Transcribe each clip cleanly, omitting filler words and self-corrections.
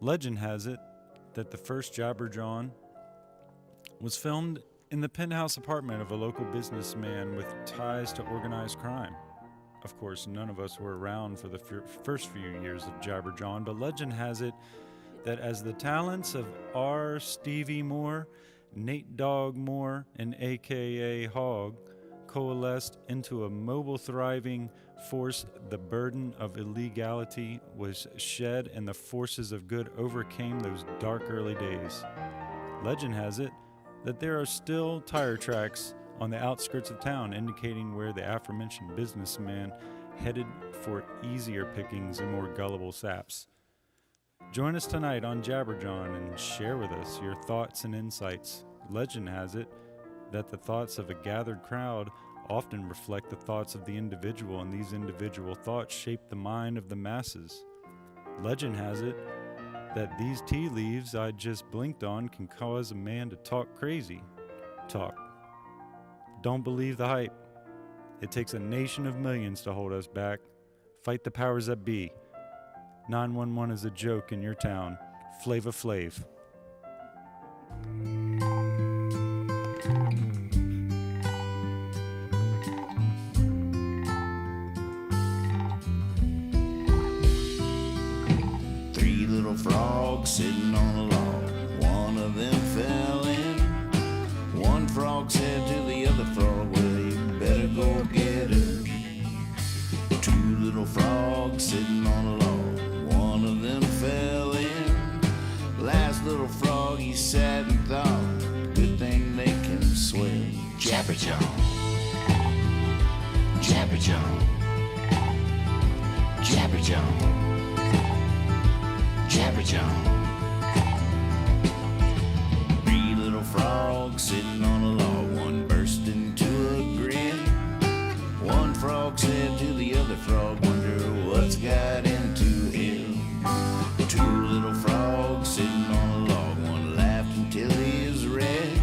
Legend has it that the first Jawn was filmed in the penthouse apartment of a local businessman with ties to organized crime. Of course, none of us were around for the first few years of Jawn, but legend has it that as the talents of R. Stevie Moore, Nate Dogg Moore, and AKA Hogg coalesced into a mobile, thriving force, the burden of illegality was shed and the forces of good overcame those dark early days. Legend has it that there are still tire tracks on the outskirts of town indicating where the aforementioned businessman headed for easier pickings and more gullible saps. Join us tonight on Jabberjawn and share with us your thoughts and insights. Legend has it that the thoughts of a gathered crowd often reflect the thoughts of the individual, and these individual thoughts shape the mind of the masses. Legend has it that these tea leaves I just blinked on can cause a man to talk crazy. Talk. Don't believe the hype. It takes a nation of millions to hold us back. Fight the powers that be. 911 is a joke in your town. Flava Flav. Three little frogs sitting on a log. One of them fell in. One frog said to the other frog, well, you better go get her. Two little frogs sitting on a log. One of them fell in. Last little frog, he sat and thought, good thing they can swim. Jabberjaw, Jabberjaw, Jabberjaw, Jabberjaw. Three little frogs sitting on a log. One burst into a grin. One frog said to the other frog, wonder what's got into him. Two little frogs sitting on a log. One laughed until he was red.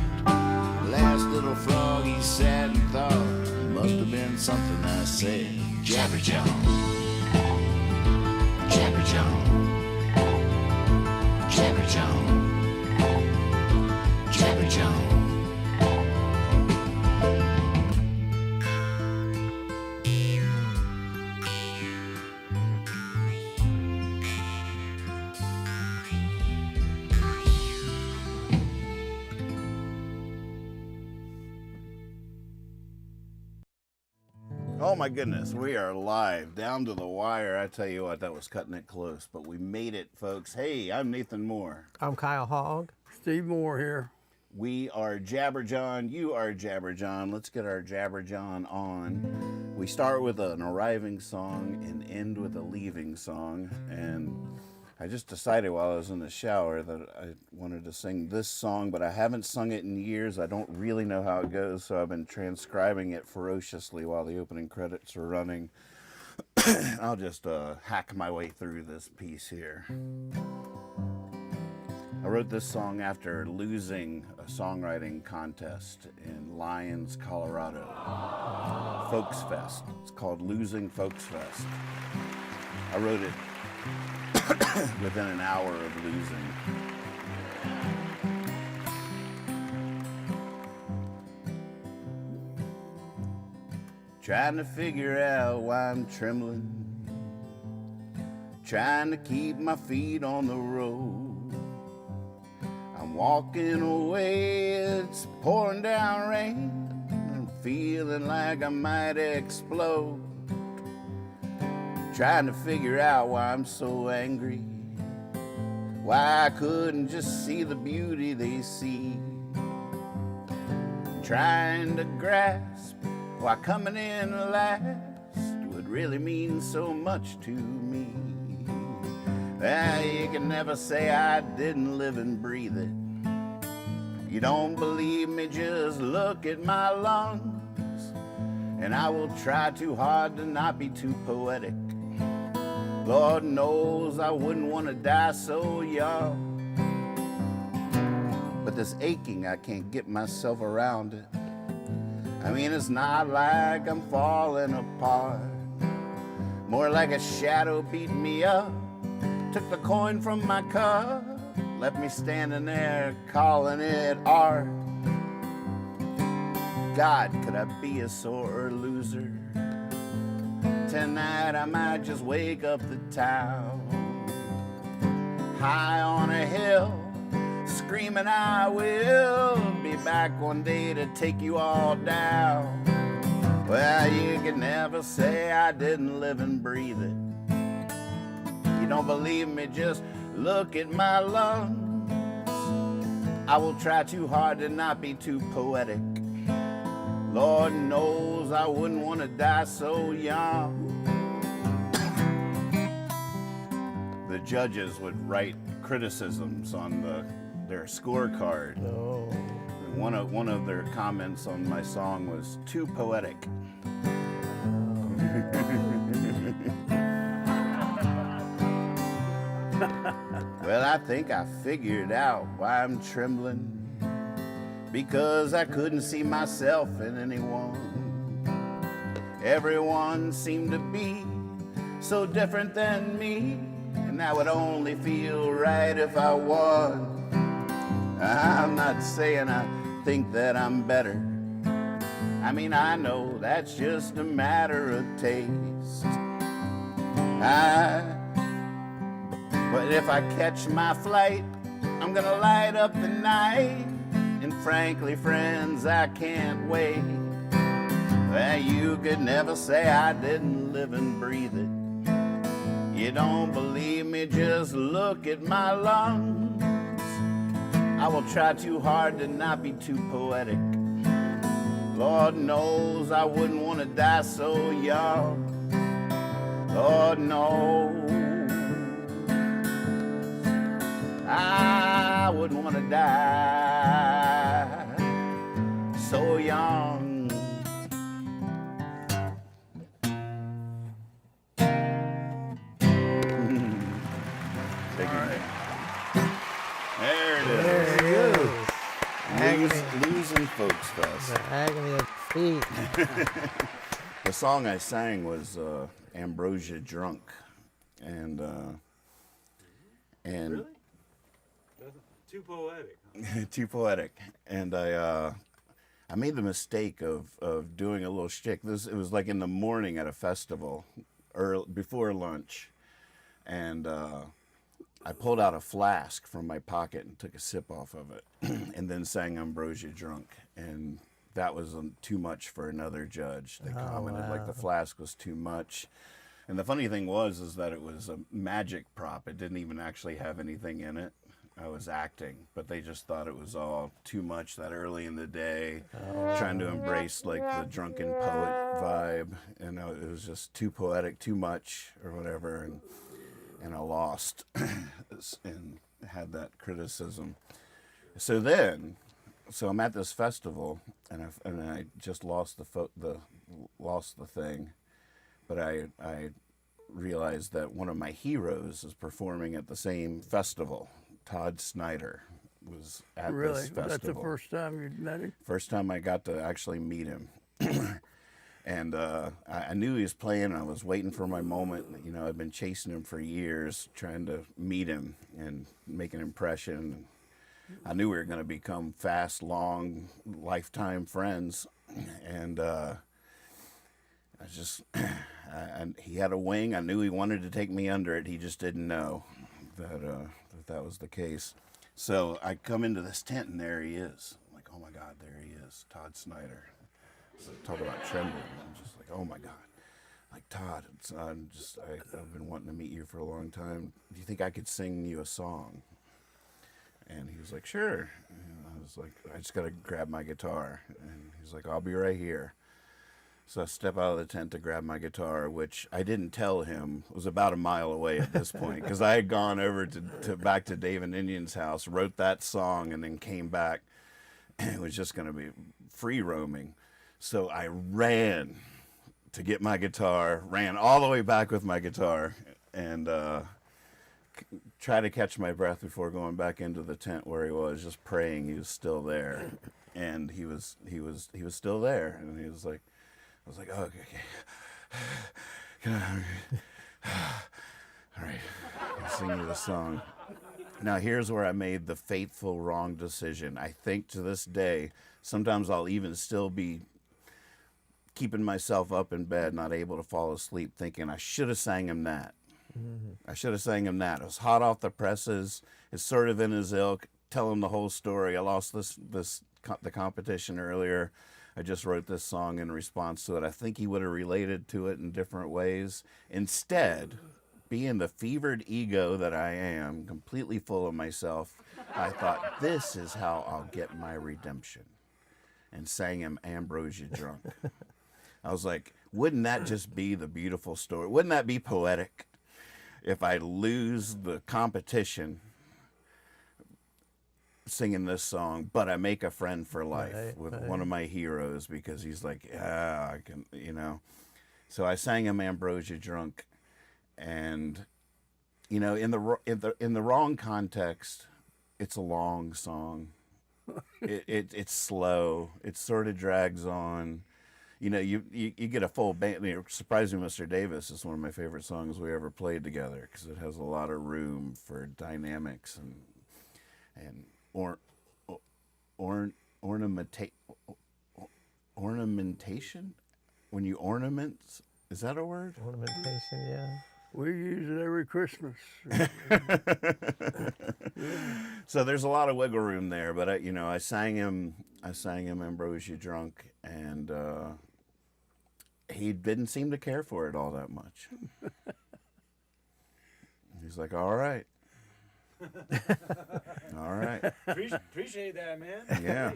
Last little frog, he sat and thought, must have been something I said. Jabberjaw, Jabberjaw, Jabberjaw, Jabberjaw. Oh my goodness, we are live, down to the wire. I tell you what, that was cutting it close, but we made it, folks. Hey, I'm Nathan Moore. I'm Kyle Hogg. Steve Moore here. We are Jabberjawn, you are Jabberjawn. Let's get our Jabberjawn on. We start with an arriving song and end with a leaving song, and I just decided while I was in the shower that I wanted to sing this song, but I haven't sung it in years. I don't really know how it goes, so I've been transcribing it ferociously while the opening credits are running. I'll just hack my way through this piece here. I wrote this song after losing a songwriting contest in Lyons, Colorado. Folks Fest. It's called Losing Folks Fest. I wrote it within an hour of losing. Trying to figure out why I'm trembling. Trying to keep my feet on the road. I'm walking away, it's pouring down rain. I'm feeling like I might explode. Trying to figure out why I'm so angry. Why I couldn't just see the beauty they see. Trying to grasp why coming in last would really mean so much to me. Well, you can never say I didn't live and breathe it. You don't believe me, just look at my lungs. And I will try too hard to not be too poetic. Lord knows I wouldn't want to die so young. But this aching, I can't get myself around it. I mean, it's not like I'm falling apart. More like a shadow beating me up took the coin from my cup, left me standing there calling it art. God, could I be a sore loser? Tonight I might just wake up the town high on a hill, screaming I will be back one day to take you all down. Well, you can never say I didn't live and breathe it. You don't believe me, just look at my lungs. I will try too hard to not be too poetic. Lord knows I wouldn't want to die so young. The judges would write criticisms on their scorecard. Oh. One of their comments on my song was too poetic. Well, I think I figured out why I'm trembling. Because I couldn't see myself in anyone. Everyone seemed to be so different than me, and that would only feel right if I won. I'm not saying I think that I'm better. I mean, I know that's just a matter of taste. But if I catch my flight, I'm gonna light up the night. And frankly, friends, I can't wait. Well, you could never say I didn't live and breathe it. You don't believe me, just look at my lungs. I will try too hard to not be too poetic. Lord knows I wouldn't want to die so young. Lord knows I wouldn't want to die so young. Thank you. There it is. Losing Folks Fest. The agony of feet. The song I sang was Ambrosia Drunk. And Really? Too poetic. Huh? too poetic. And I made the mistake of doing a little shtick. It was like in the morning at a festival, before lunch, and I pulled out a flask from my pocket and took a sip off of it, and then sang Ambrosia Drunk, and that was too much for another judge. They commented like the flask was too much. And the funny thing was that it was a magic prop. It didn't even actually have anything in it. I was acting, but they just thought it was all too much that early in the day, trying to embrace like the drunken poet vibe, and it was just too poetic, too much, or whatever, and I lost and had that criticism. So I'm at this festival, and I just lost the thing, but I realized that one of my heroes is performing at the same festival. Todd Snyder was at this festival. That's the first time you met him? First time I got to actually meet him. And I knew he was playing. I was waiting for my moment. You know, I'd been chasing him for years, trying to meet him and make an impression. I knew we were going to become fast, long, lifetime friends. And he had a wing. I knew he wanted to take me under it. He just didn't know that was the case. So I come into this tent, and there he is. I'm like, oh my God, there he is, Todd Snyder. So talk about trembling. I'm just like, oh my God. Like, Todd, I've been wanting to meet you for a long time. Do you think I could sing you a song? And he was like, sure. And I was like, I just got to grab my guitar. And he was like, I'll be right here. So I step out of the tent to grab my guitar, which I didn't tell him was about a mile away at this point, because I had gone over back to Dave and Indian's house, wrote that song, and then came back. And it was just going to be free roaming. So I ran to get my guitar, ran all the way back with my guitar, and tried to catch my breath before going back into the tent where he was, just praying he was still there. And he was still there, and he was like, I was like, oh, okay. All right, I'll sing you the song. Now, here's where I made the fateful wrong decision. I think to this day, sometimes I'll even still be keeping myself up in bed, not able to fall asleep, thinking I should have sang him that. I should have sang him that. It was hot off the presses. It's sort of in his ilk. Tell him the whole story. I lost the competition earlier. I just wrote this song in response to it. I think he would have related to it in different ways. Instead, being the fevered ego that I am, completely full of myself, I thought, this is how I'll get my redemption. And sang him Ambrosia Drunk. I was like, wouldn't that just be the beautiful story? Wouldn't that be poetic if I lose the competition singing this song, but I make a friend for life with one of my heroes because he's like, yeah, I can, you know. So I sang him Ambrosia Drunk, and you know, in the wrong context, it's a long song. It's slow. It sort of drags on. You know, you get a full band. You know, Surprising Mr. Davis is one of my favorite songs we ever played together because it has a lot of room for dynamics and ornamentation. When you ornament, is that a word? Ornamentation, yeah. We use it every Christmas. So there's a lot of wiggle room there, but I sang him Ambrosia Drunk, and he didn't seem to care for it all that much. He's like, all right. All right. Appreciate that, man. Yeah.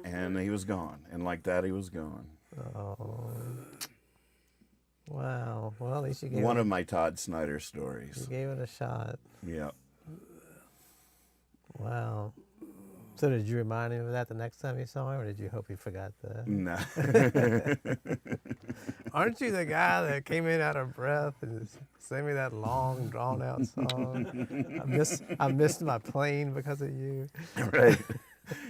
And he was gone. And like that, he was gone. Oh. Wow. Well, at least you gave One of my Todd Snyder stories. You gave it a shot. Yeah. Wow. So did you remind him of that the next time you saw him, or did you hope he forgot that? No. Aren't you the guy that came in out of breath and sang me that long, drawn-out song? I missed my plane because of you. Right.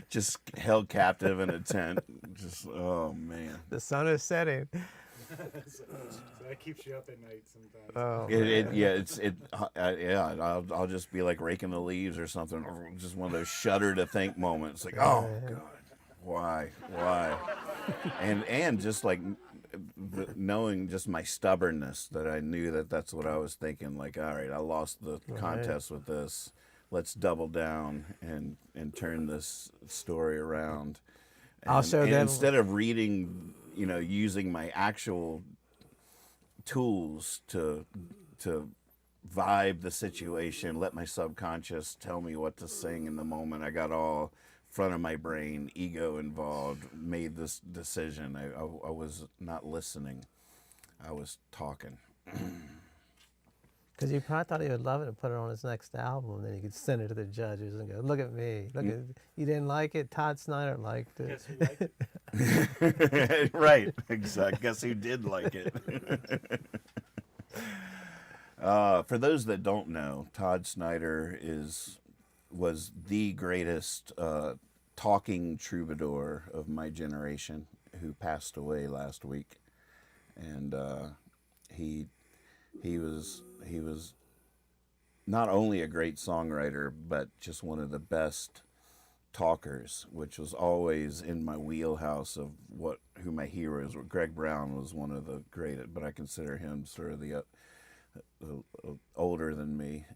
Just held captive in a tent. Just, oh, man. The sun is setting. So that keeps you up at night sometimes. Oh, I'll just be like raking the leaves or something, or just one of those shudder to think moments. Like, oh God, why? And just like knowing just my stubbornness, that I knew that that's what I was thinking. Like, all right, I lost the contest with this. Let's double down and turn this story around. I'll show them. Instead of reading, using my actual tools to vibe the situation, let my subconscious tell me what to sing in the moment. I got all front of my brain, ego involved, made this decision. I was not listening. I was talking. Because you probably thought he would love it and put it on his next album, and then he could send it to the judges and go, look at me. You didn't like it? Todd Snyder liked it. Guess who liked it? Right, exactly. Guess who did like it? For those that don't know, Todd Snyder was the greatest talking troubadour of my generation, who passed away last week, and he was not only a great songwriter, but just one of the best talkers, which was always in my wheelhouse of who my heroes were. Greg Brown was one of the great, but I consider him sort of the older than me,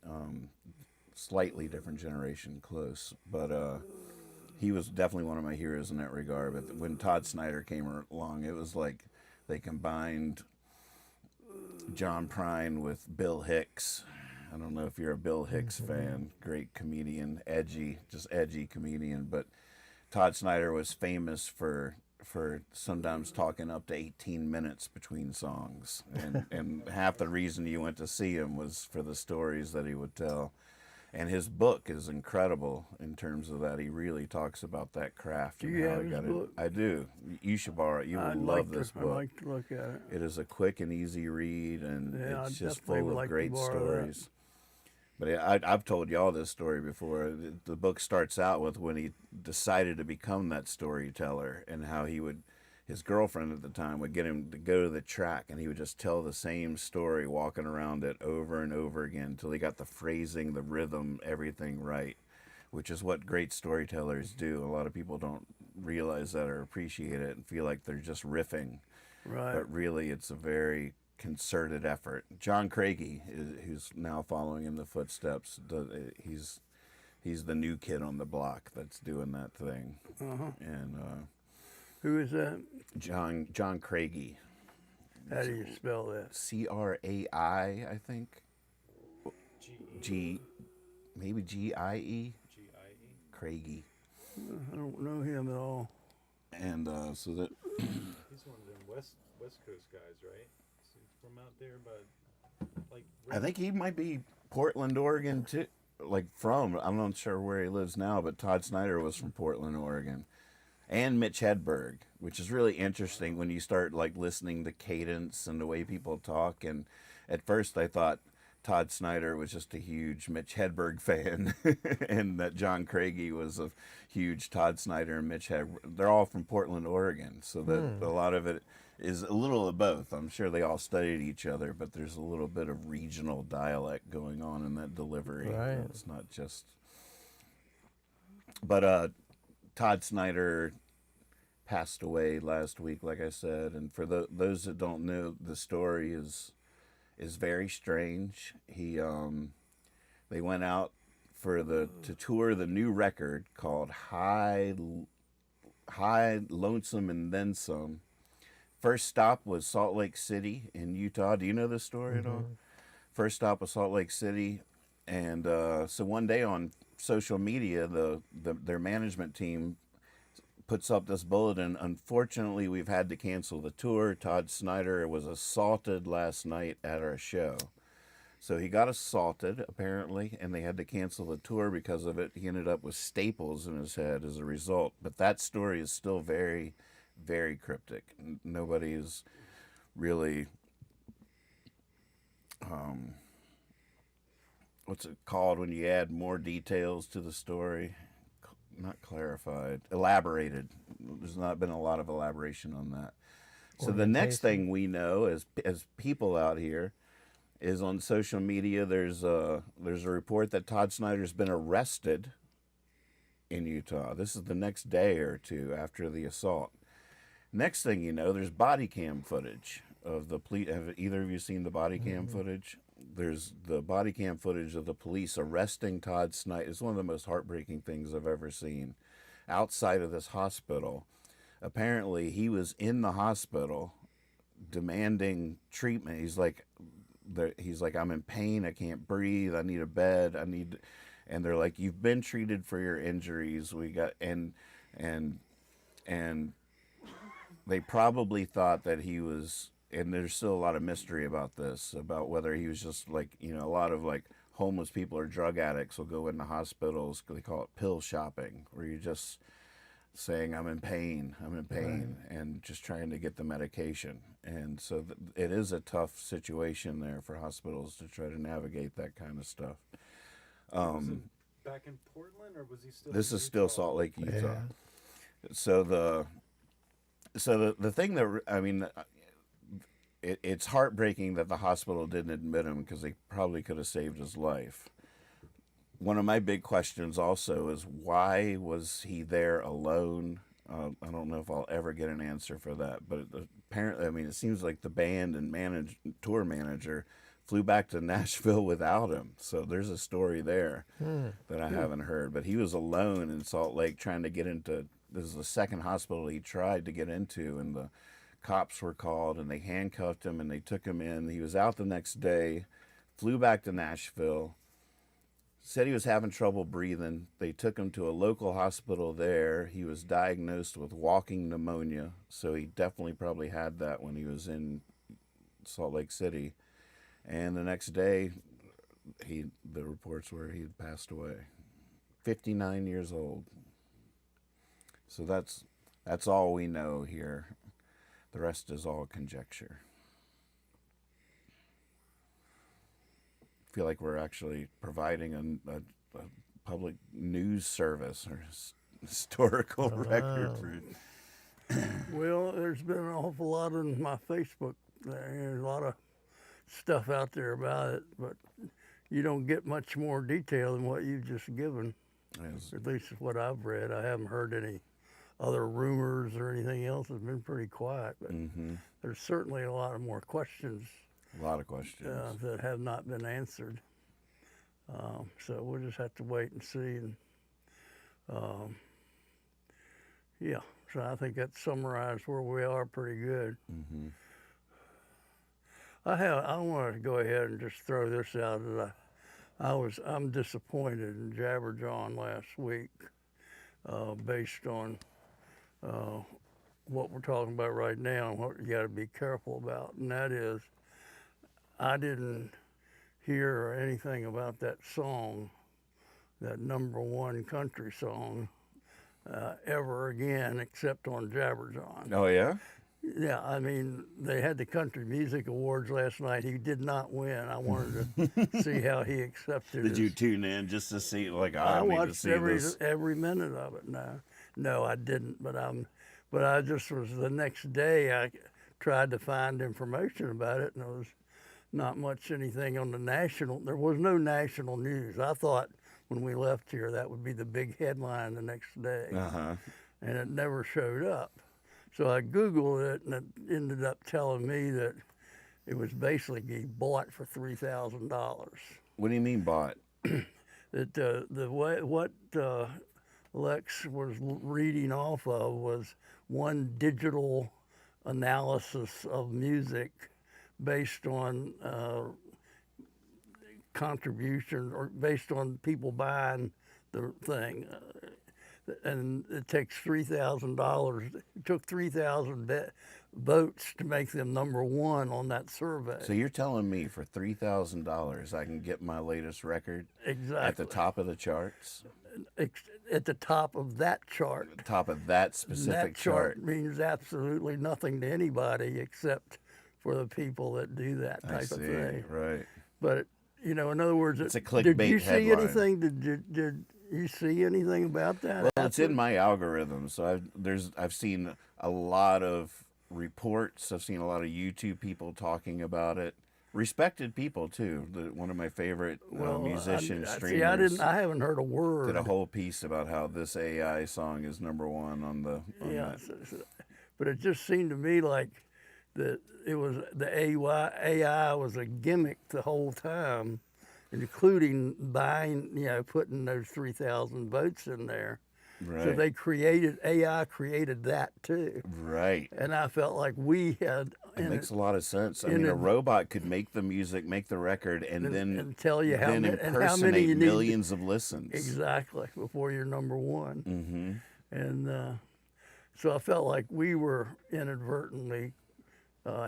slightly different generation, close, but he was definitely one of my heroes in that regard. But when Todd Snyder came along, it was like they combined John Prine with Bill Hicks. I don't know if you're a Bill Hicks fan. Great comedian, edgy comedian. But Todd Snyder was famous for sometimes talking up to 18 minutes between songs. And half the reason you went to see him was for the stories that he would tell. And his book is incredible in terms of that. He really talks about that craft. Do you have his book? I do. You should borrow it. You will love this book. I'd like to look at it. It is a quick and easy read, and Yeah, it's I'd just definitely full of like to great borrow that. stories. But I've told y'all this story before. The book starts out with when he decided to become that storyteller, and how he would his girlfriend at the time would get him to go to the track, and he would just tell the same story, walking around it over and over again until he got the phrasing, the rhythm, everything right, which is what great storytellers do. A lot of people don't realize that or appreciate it and feel like they're just riffing, Right. but really it's a very concerted effort. John Craigie, who's now following in the footsteps, he's the new kid on the block that's doing that thing. And Who is that? John Craigie, How do you spell that? Crai, I think. Maybe Gie. Craigie. I don't know him at all. And so that He's one of them West Coast guys, right? Is he from out there, but like. I think he might be Portland, Oregon too. I'm not sure where he lives now, but Todd Snyder was from Portland, Oregon. And Mitch Hedberg, which is really interesting when you start like listening to cadence and the way people talk. And at first I thought Todd Snyder was just a huge Mitch Hedberg fan, and that John Craigie was a huge Todd Snyder and Mitch Hedberg. They're all from Portland, Oregon, so that a lot of it is a little of both. I'm sure they all studied each other, but there's a little bit of regional dialect going on in that delivery. Right. It's not just. But Todd Snyder passed away last week, like I said, and for those that don't know, the story is very strange. They went out to tour the new record called High Lonesome and Then Some. First stop was Salt Lake City in Utah. Do you know this story at all? First stop was Salt Lake City, and so one day on social media, their management team puts up this bulletin. Unfortunately, we've had to cancel the tour. Todd Snyder was assaulted last night at our show. So he got assaulted, apparently, and they had to cancel the tour because of it. He ended up with staples in his head as a result. But that story is still very, very cryptic. Nobody is really, what's it called when you add more details to the story? Not clarified, elaborated. There's not been a lot of elaboration on that. So the next thing we know as people out here is on social media. There's a report that Todd Snyder's been arrested in Utah. This is the next day or two after the assault. Next thing you know, there's body cam footage of the police. Have either of you seen the body cam footage? There's the body cam footage of the police arresting Todd Snyder. It's one of the most heartbreaking things I've ever seen. Outside of this hospital, apparently he was in the hospital demanding treatment. He's like, I'm in pain. I can't breathe. I need a bed. And they're like, you've been treated for your injuries. We got and they probably thought that he was. And there's still a lot of mystery about this, about whether he was just like, a lot of like homeless people or drug addicts will go into hospitals. They call it pill shopping, where you're just saying, I'm in pain, and just trying to get the medication. And so it is a tough situation there for hospitals to try to navigate that kind of stuff. Was it back in Portland, or was he still? This in is still Utah? Salt Lake, Utah. Yeah. So the thing that, it's heartbreaking that the hospital didn't admit him, because they probably could have saved his life. One of my big questions also is, why was he there alone? I don't know if I'll ever get an answer for that, but apparently, it seems like the band and tour manager flew back to Nashville without him. So there's a story there that I haven't heard. But he was alone in Salt Lake trying to get into, this is the second hospital he tried to get into, and the cops were called and they handcuffed him and they took him in. He was out the next day, flew back to Nashville, said he was having trouble breathing. They took him to a local hospital there. He was diagnosed with walking pneumonia, so he definitely probably had that when he was in Salt Lake City. And the next day, the reports were he had passed away. 59 years old. So that's all we know here. The rest is all conjecture. I feel like we're actually providing a public news service or historical record Well, there's been an awful lot on my Facebook. There's a lot of stuff out there about it, but you don't get much more detail than what you've just given. Yes. At least what I've read. I haven't heard any other rumors or anything else. It's been pretty quiet, but there's certainly a lot of more questions A lot of questions. that have not been answered. So we'll just have to wait and see. And yeah, so I think that summarized where we are pretty good. I want to go ahead and just throw this out that I'm disappointed in Jabber Jawn last week, based on what we're talking about right now and what you got to be careful about, and that is, I didn't hear anything about that song, that #1 country song, ever again, except on Jabber Jawn. Oh yeah. Yeah, I mean, they had the Country Music Awards last night. He did not win. I wanted to see how he accepted it. Did you tune in just to see? Like, I I need to watched see every this. minute of it. No, I didn't. But I just was the next day. I tried to find information about it, and there was not much anything on the national. There was no national news. I thought when we left here that would be the big headline the next day, and it never showed up. So I Googled it, and it ended up telling me that it was basically bought for $3,000. What do you mean bought? That the way what Lex was reading off of was one digital analysis of music based on contribution or based on people buying the thing. And it takes $3,000. It took 3,000 votes to make them #1 on that survey. So you're telling me for $3,000 I can get my latest record Exactly. at the top of the charts? At the top of that chart. Top of that specific That chart means absolutely nothing to anybody except for the people that do that I type see. of thing. Right. But in other words, It's a did clickbait you see headline. anything? Did you see anything about that? Well, it's in my algorithm, so I've seen a lot of reports. I've seen a lot of YouTube people talking about it. Respected people too. One of my favorite musician streamers I haven't heard a word. did a whole piece about how this AI song is #1 on the. Yeah, but it just seemed to me like that it was the AI was a gimmick the whole time, including buying, putting those 3,000 votes in there. Right. So AI created that too. Right. And I felt like we had. It makes a lot of sense. I mean, a robot could make the music, make the record, and then tell you how then many, and how many impersonate you need. millions of listens. Exactly, before you're #1. Mm-hmm. And so I felt like we were inadvertently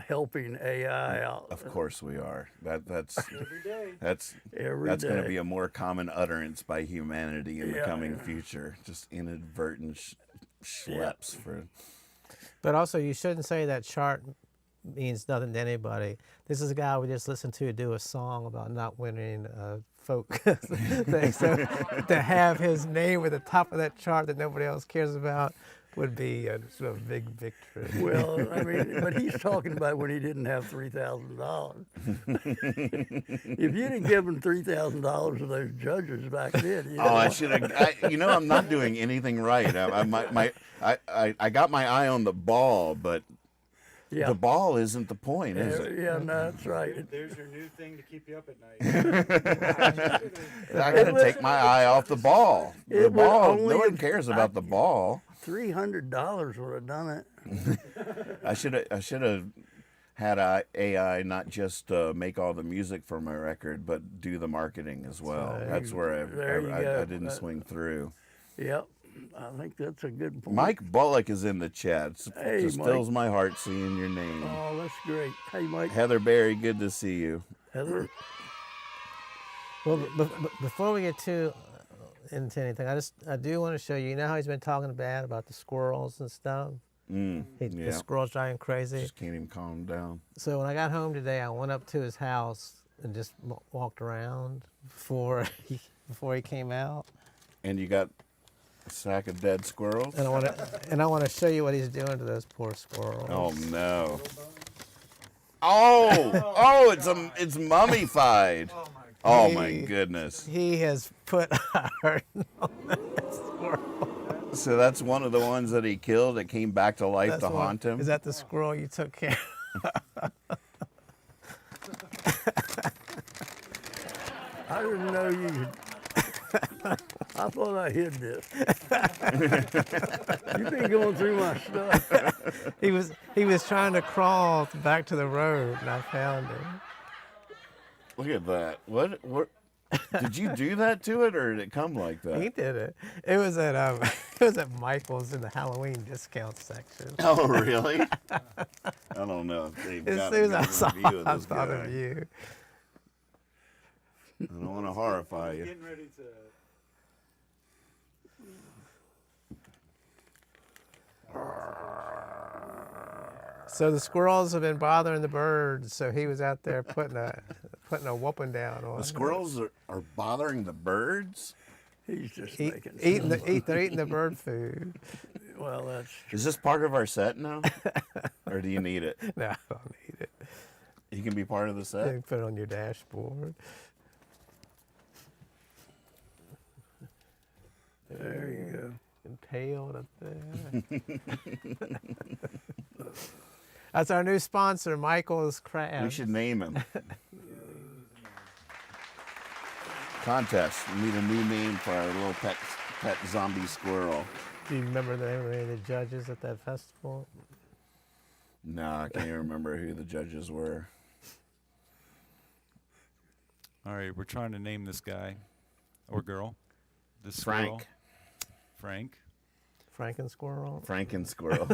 helping AI out. Of course we are. That's Every day. that's Every that's going to day. be a more common utterance by humanity in the Yeah, coming yeah. future. Just inadvertent schleps for. But also, you shouldn't say that chart means nothing to anybody. This is a guy we just listened to do a song about not winning a folk thing. So to have his name at the top of that chart that nobody else cares about would be a sort of big victory. Well, I mean, but he's talking about when he didn't have $3,000. If you'd have given $3,000 to those judges back then, I should have. I'm not doing anything right. I got my eye on the ball, but yeah, the ball isn't the point, is it? yeah, no, that's right. There's your new thing to keep you up at night. I got to take my eye off the ball. The It was ball. only No one a- cares about the ball. $300 would have done it. I should have had AI not just make all the music for my record, but do the marketing as well. That's where there you I go. didn't swing through. Yep, I think that's a good point. Mike Bullock is in the chat. Hey, Just Mike. fills my heart seeing your name. Oh, that's great. Hey, Mike, Heather Berry, good to see you. Heather. Well, before we get too into anything, I do want to show you. You know how he's been talking bad about the squirrels and stuff. Yeah. The squirrels driving him crazy. Just can't even calm him down. So when I got home today, I went up to his house and just walked around before he came out. And you got A sack of dead squirrels. And I want to show you what he's doing to those poor squirrels. Oh no. Oh, it's mummified. Oh my goodness. He has put iron on that squirrel. So that's one of the ones that he killed that came back to life to That's haunt him. Is that the squirrel you took care of? I didn't know you. I thought I hid this. You've been going through my stuff. He was trying to crawl back to the road, and I found him. Look at that. What did you do that to it, or did it come like He that? did it. It was at Michael's in the Halloween discount section. Oh, really? I don't know if they've As got soon a as I good saw review it, of I this thought guy. of you. I don't want to horrify you. Getting ready to. So the squirrels have been bothering the birds, so he was out there putting a whooping down on The them. squirrels are bothering the birds. He's just They're making. eating the bird food. Well, that's Is this part of our set now, or do you need it? No, I don't need it. You can be part of the You set. can put it on your dashboard. there you go. Impaled up there. That's our new sponsor, Michael's Crabs. We should name him. Contest. We need a new name for our little pet zombie squirrel. Do you remember the name of any of the judges at that festival? No, I can't even remember who the judges were. All right, we're trying to name this guy or girl. This squirrel. Frank. Frank. Franken Squirrel? Franken squirrel.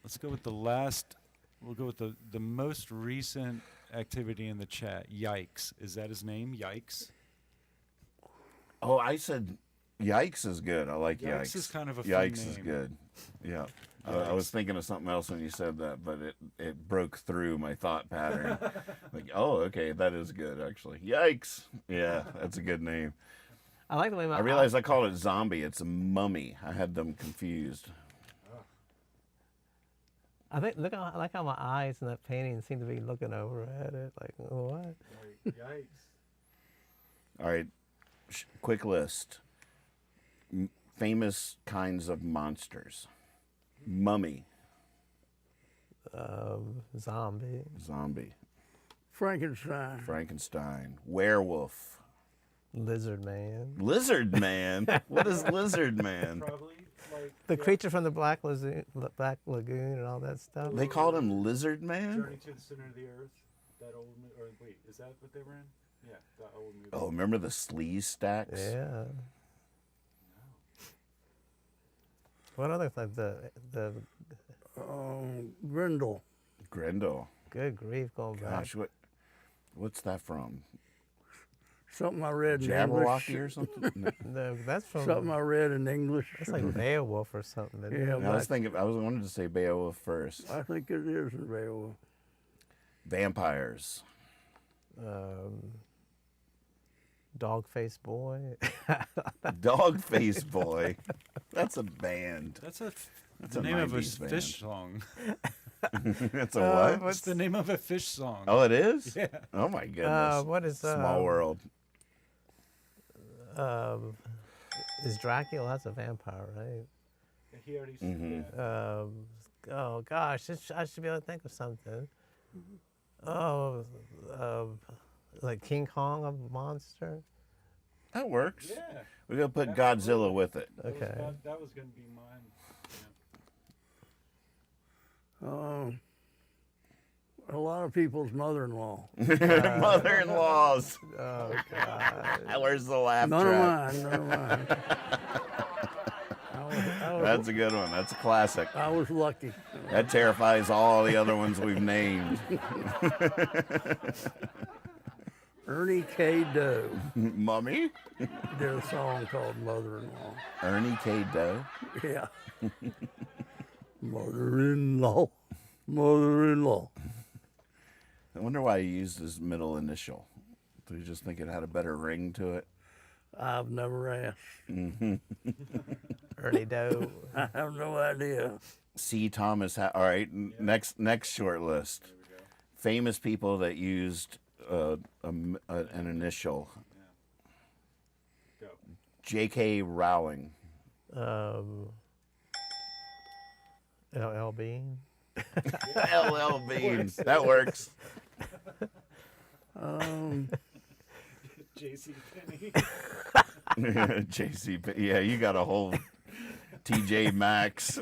Let's go with the last. We'll go with the most recent activity in the chat. Yikes. Is that his name? Yikes. Oh, I said yikes is good. I like yikes. Yikes is kind of a fun Yikes is name. good. Yeah. I was thinking of something else when you said that, but it broke through my thought pattern. Like, oh, okay, that is good, actually. Yikes. Yeah, that's a good name. I like the way I realized I called it zombie. It's a mummy. I had them confused. I like how my eyes in that painting seem to be looking over at it. Like, what? Yikes. All right, quick list. Famous kinds of monsters. Mummy. Zombie. Zombie. Frankenstein. Frankenstein. Werewolf. Lizard man. Lizard man. What is lizard man? Probably like The creature from the Black Lagoon and all that stuff. They called him lizard man? Journey to the Center of the Earth. That old or wait, is that what they were in? Yeah, that old movie. Oh, remember the sleaze stacks? Yeah. What other like the Grindel. Grendel. good grief going back? Gosh, what's that from? Something I read in Jabberwocky English. or something? No. No, that's from Something I read in English. that's like Beowulf or something. Isn't Yeah, it? I wanted to say Beowulf first. I think it is in Beowulf. Vampires. Dog-faced boy. Dogface Boy. That's a band. That's That's the a name of a 90s band. fish song. That's a what? What's the name of a fish song? Oh, it is? Yeah. Oh my goodness. What is Small world. Is Dracula? That's a vampire, right? He already Mhm. Oh gosh, I should be able to think of something. Oh, like King Kong, a monster. That works. Yeah. We're going to put Godzilla with it. Okay. That was going to be mine. A lot of people's mother-in-law. Mother-in-laws. Oh God. Where's the laugh None of track? mine. None of mine. That's a good one. That's a classic. I was lucky. That terrifies all the other ones we've named. Ernie K. Doe Mummy? did a song called Mother-in-Law. Ernie K. Doe? Yeah. Mother-in-law. Mother-in-law. I wonder why he used his middle initial. Do you just think it had a better ring to it? I've never asked. Ernie Doe. I have no idea. C. Thomas. All right, next short list. Famous people that used an initial. Go. J.K. Rowling. LL Bean. L.L. Bean. That works. J.C. Penney. J.C. Yeah, you got a whole T.J. Maxx.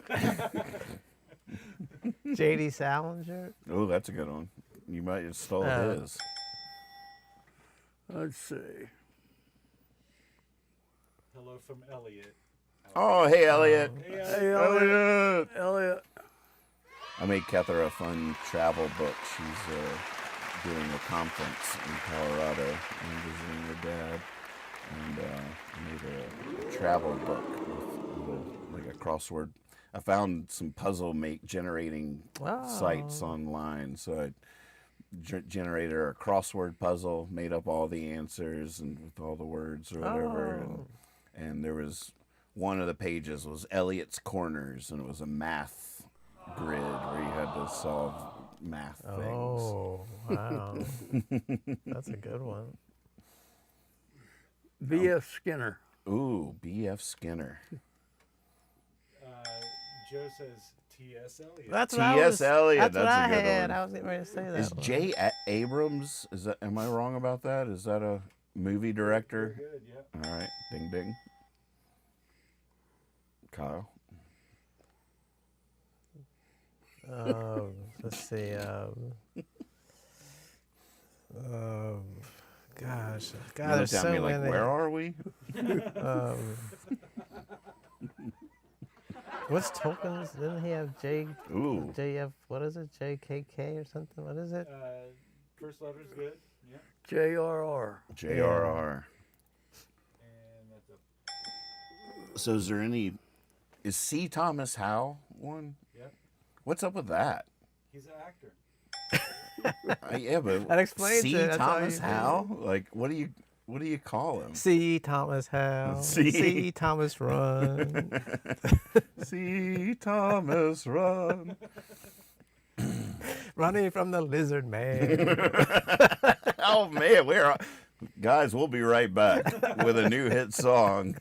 J.D. Salinger. Oh, that's a good one. You might have stole his. Let's see. Hello from Elliot. Oh, hey, Elliot. Hey, Elliot. Elliot. I made Kether a fun travel book. She's doing a conference in Colorado and visiting her dad. And I made her a travel book with like a crossword. I found some puzzle generating sites online. So I generated her a crossword puzzle, made up all the answers and with all the words or whatever. And there was one of the pages was Elliot's Corners, and it was a math grid where you had to solve math things. Oh, wow. That's a good one. B.F. Skinner. Ooh, B.F. Skinner. Joe says T.S. Eliot. That's what I T.S. was, Eliot, That's what that's a I good had. one. I was getting ready to say that. Is one. J. Abrams, am I wrong about that? Is that a movie director? Good, yeah. All right, ding ding. Kyle. Let's see. Gosh, You're there's tell so me like, many. where are we? What's Tolkien's? Didn't he have Ooh. JF? What is it? JKK or something? What is it? First letter's good. Yeah. J.R.R. J.R.R. And that's a So is C. Thomas Howell one? Yep. What's up with that? He's an actor. Yeah, but That explains C. it. That's all Thomas you do. Howell? Like, what do you call him? C. Thomas Howe. C. C. Thomas Run. C. Thomas Run. Running from the lizard man. Oh man, guys. We'll be right back with a new hit song.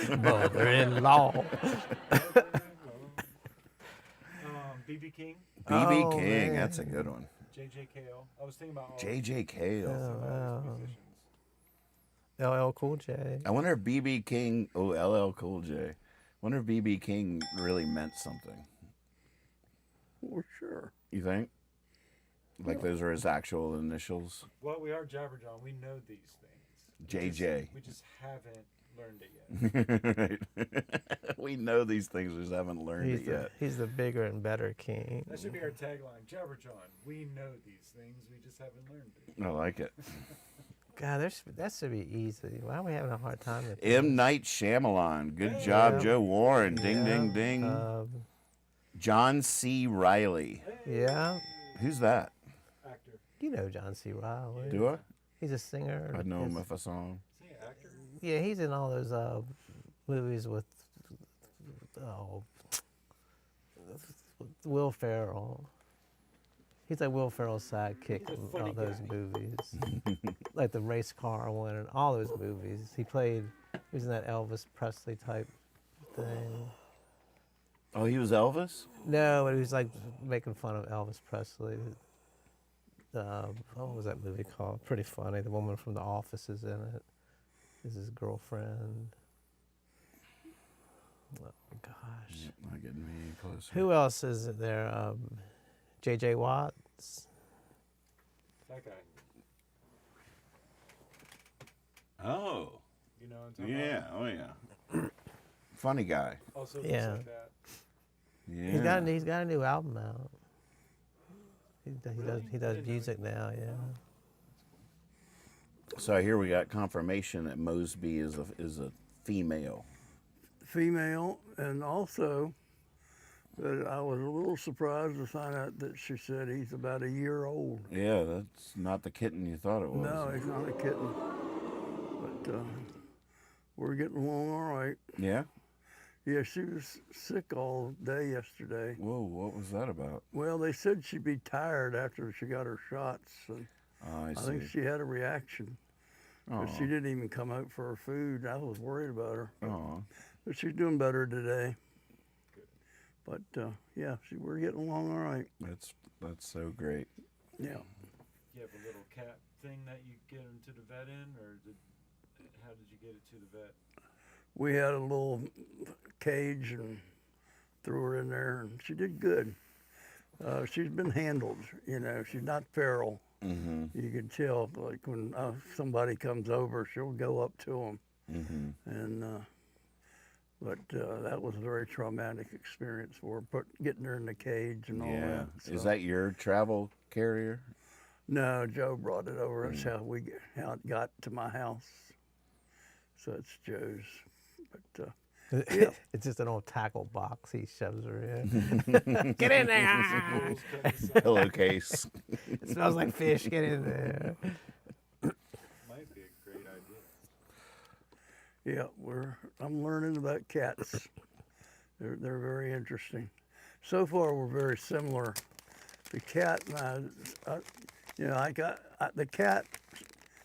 Mother-in-law. B.B. King. B.B. Oh, King, man. that's a good one. J.J. Cale. I was thinking about all J.J. Cale. musicians. LL Cool J. I wonder if B.B. King. Oh, LL Cool J. I wonder if B.B. King really meant something. For sure. You think? Like those are his actual initials? Well, we are Jabberjaw. We know these things. JJ. We just haven't learned it yet. Right. We know these things, we just haven't learned it yet. He's the bigger and better king. That should be our tagline. Jabberjaw. We know these things. We just haven't learned it. I like it. God, that should be easy. Why are we having a hard time with M. Night Shyamalan. Good job, Joe Warren. Ding, ding, ding. John C. Riley. Yeah. Who's that? Actor. You know John C. Riley. Do I? He's a singer. I'd know him if I saw him. Is he an actor? Yeah, he's in all those movies with Will Ferrell. He's like Will Ferrell's sidekick He's a in funny all those guy. movies. Like the race car one and all those movies. He was in that Elvis Presley type thing. Oh, he was Elvis? No, but he was like making fun of Elvis Presley. What was that movie called? Pretty funny. The woman from The Office is in it. Is his girlfriend. Oh gosh. Not getting me any closer. Who else is there? J.J. Watts. That guy. Oh. You know what I'm talking Yeah. about? Oh, yeah. Funny guy. Also looks Yeah. like that. Yeah. He's got a new album out. He does music now. Yeah. So here we got confirmation that Mosby is a female. Female, and also that I was a little surprised to find out that she said he's about a year old. Yeah, that's not the kitten you thought it was. No, he's not a kitten. We're getting along all right. Yeah? Yeah, she was sick all day yesterday. Whoa, what was that about? Well, they said she'd be tired after she got her shots. And Oh, I I see. think she had a reaction. But she Oh, didn't even come out for her food. I was worried about her. oh, But she's doing better today. But yeah, we're getting along all right. that's so great. Yeah. You have a little cat thing that you get them to the vet in, or how did you get it to the vet? We had a little cage and threw her in there, and she did good. She's been handled, you know. She's not feral. Mm-hmm. You can tell, like when somebody comes over, she'll go up to them. Mm-hmm. And but that was a very traumatic experience for her, getting her in the cage and all Yeah. that. Is so. that your travel carrier? No, Joe brought it over. That's how it got to my house. So it's Joe's. But yeah. It's just an old tackle box he shoves her in. Get in there! Pillowcase. It smells like fish. Get in there. Might be a great idea. Yeah, I'm learning about cats. They're very interesting. So far, we're very similar. The cat and the cat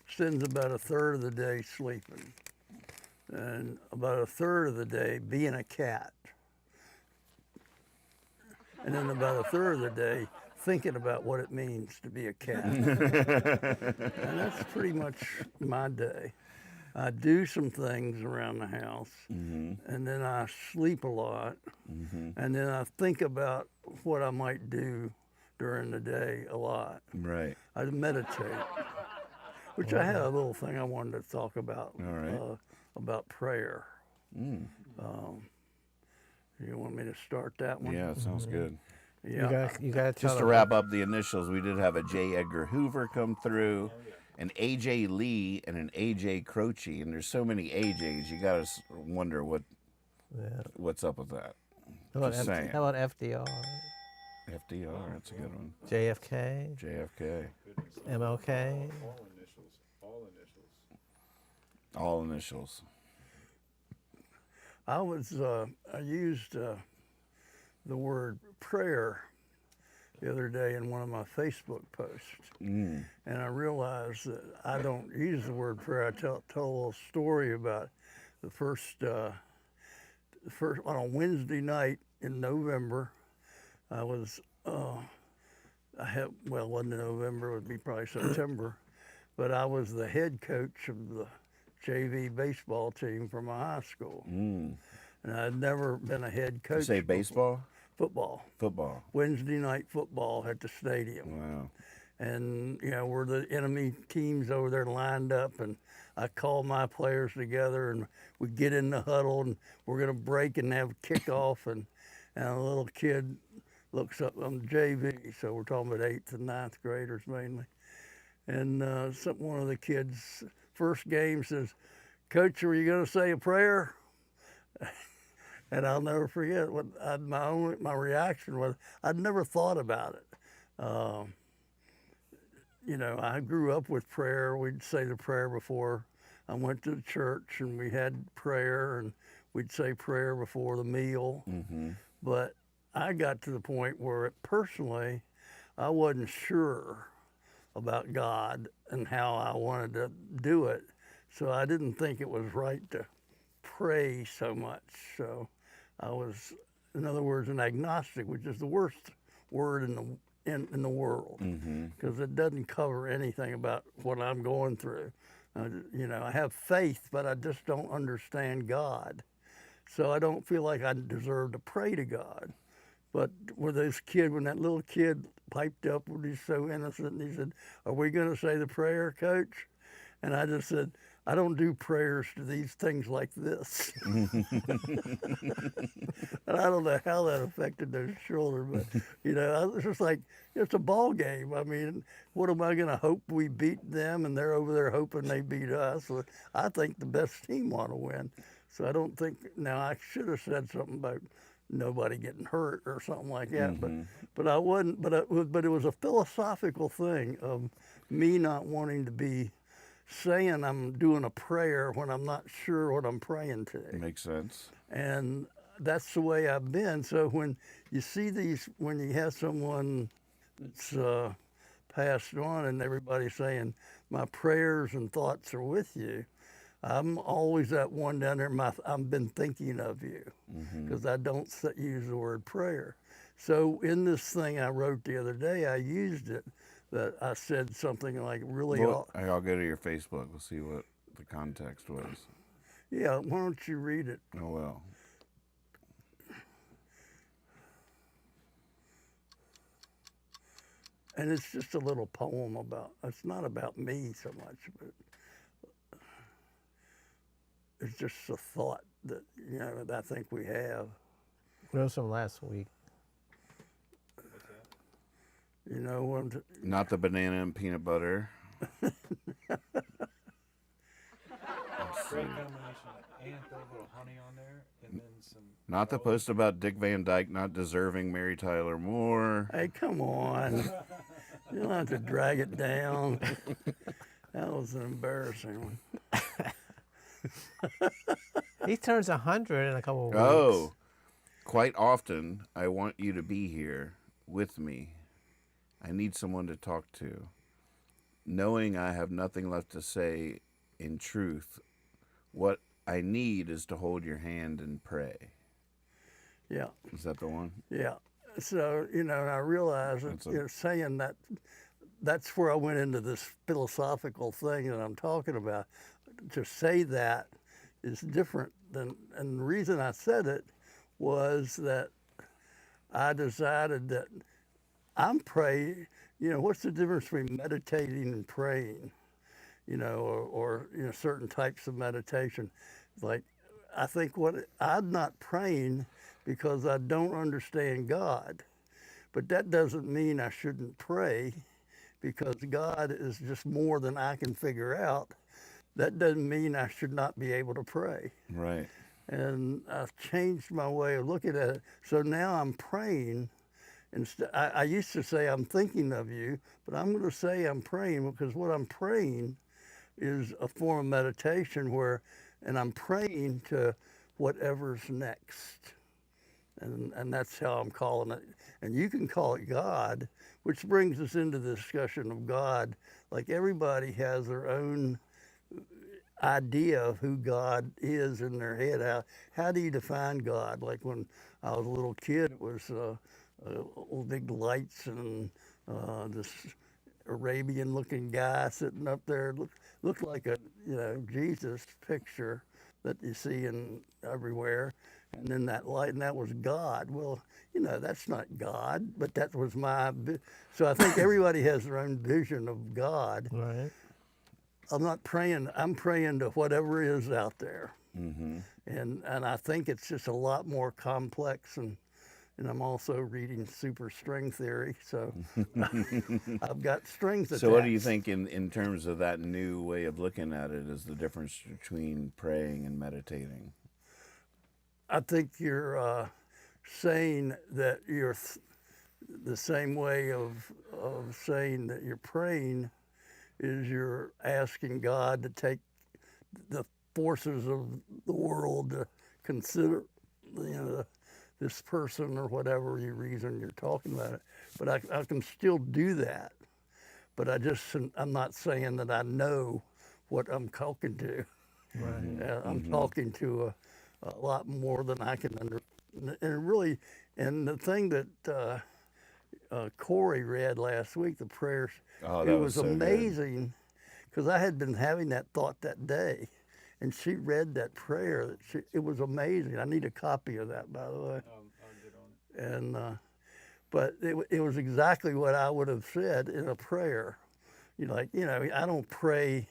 spends about a third of the day sleeping, and about a third of the day being a cat, and then about a third of the day thinking about what it means to be a cat. And that's pretty much my day. I do some things around the house, and then I sleep a lot, and then I think about what I might do during the day a lot. Right. I meditate, which I had a little thing I wanted to talk about. All right. About prayer. You want me to start that one? Yeah, sounds good. Yeah. You gotta tell Just to them. wrap up the initials, we did have a J. Edgar Hoover come through, an A.J. Lee, and an A.J. Croce. And there's so many A.J.'s, you gotta wonder what's up with that. Just saying. How about FDR? FDR, that's a good one. JFK? JFK. MLK? All initials. All initials. All initials. I used the word prayer the other day in one of my Facebook posts. And I realized that I don't use the word prayer. I tell a little story about the first on a Wednesday night in November. It wasn't November, it would be probably September, but I was the head coach of the JV baseball team for my high school. And I'd never been a head coach. You say before. baseball? Football. Football. Wednesday night football at the stadium. Wow. And, we're the enemy teams over there lined up, and I called my players together, and we get in the huddle, and we're going to break and have kickoff, and a little kid looks up on the JV, so we're talking about 8th and 9th graders mainly. And one of the kids' first game says, "Coach, are you going to say a prayer?" And I'll never forget what my reaction was. I'd never thought about it. I grew up with prayer. We'd say the prayer before I went to the church, and we had prayer, and we'd say prayer before the meal. But I got to the point where personally, I wasn't sure about God and how I wanted to do it. So I didn't think it was right to pray so much. So I was, in other words, an agnostic, which is the worst word in the world, because it doesn't cover anything about what I'm going through. I have faith, but I just don't understand God. So I don't feel like I deserve to pray to God. But when that little kid piped up, when he's so innocent, and he said, "Are we going to say the prayer, Coach?" And I just said, "I don't do prayers to these things like this." And I don't know how that affected those children, but I was just like, it's a ball game. I mean, what am I going to hope we beat them, and they're over there hoping they beat us? Well, I think the best team ought to win. So I don't think. Now I should have said something about nobody getting hurt or something like that, but I wasn't. But it was a philosophical thing of me not wanting to be saying I'm doing a prayer when I'm not sure what I'm praying to. Makes sense. And that's the way I've been. So when you see these, when you have someone that's passed on and everybody's saying, my prayers and thoughts are with you, I'm always that one down there, I've been thinking of you, because I don't use the word prayer. So in this thing I wrote the other day, I used it, that I said something like really, Well, I'll go to your Facebook. We'll see what the context was. yeah, why don't you read it? Oh, well. And it's just a little poem about, it's not about me so much, but it's just a thought that, you know, that I think we have. There was some last week. You know, when Not the banana and peanut butter. Great combination. And throw a little honey on there, and then some. Not the post about Dick Van Dyke not deserving Mary Tyler Moore. hey, come on. You don't have to drag it down. That was an embarrassing one. He turns 100 in a couple of weeks. Oh, quite often I want you to be here with me. I need someone to talk to. Knowing I have nothing left to say, in truth, what I need is to hold your hand and pray. Yeah, Is that the one? yeah. So, you know, and I realized that you're saying that, that's where I went into this philosophical thing that I'm talking about. To say that is different than, and the reason I said it was that I decided that I'm praying, you know, what's the difference between meditating and praying? You know, or you know, certain types of meditation. Like, I think I'm not praying because I don't understand God. But that doesn't mean I shouldn't pray, because God is just more than I can figure out. That doesn't mean I should not be able to pray. Right. And I've changed my way of looking at it. So now I'm praying. I used to say I'm thinking of you, but I'm going to say I'm praying, because what I'm praying is a form of meditation and I'm praying to whatever's next. And that's how I'm calling it. And you can call it God, which brings us into the discussion of God. Like, everybody has their own idea of who God is in their head. How do you define God? Like, when I was a little kid, it was big lights and this Arabian-looking guy sitting up there, looked like a, you know, Jesus picture that you see everywhere, and then that light, and that was God. Well, you know, that's not God, but that was so I think everybody has their own vision of God. Right. I'm not praying, I'm praying to whatever is out there. Mm-hmm. And I think it's just a lot more complex, and I'm also reading super string theory, so I've got strings attached. So what do you think in terms of that new way of looking at it is the difference between praying and meditating? I think you're saying that you're the same way of saying that you're praying is you're asking God to take the forces of the world to consider, you know, this person or whatever reason you're talking about it. But I can still do that. But I'm not saying that I know what I'm talking to. Right. I'm talking to a lot more than I can and the thing that Corey read last week, the prayers, Oh, it that was was so good. amazing, because I had been having that thought that day, and she read that prayer. It was amazing. I need a copy of that, by the way. I'll get on it. And but it was exactly what I would have said in a prayer. You know, like, you know, I don't pray.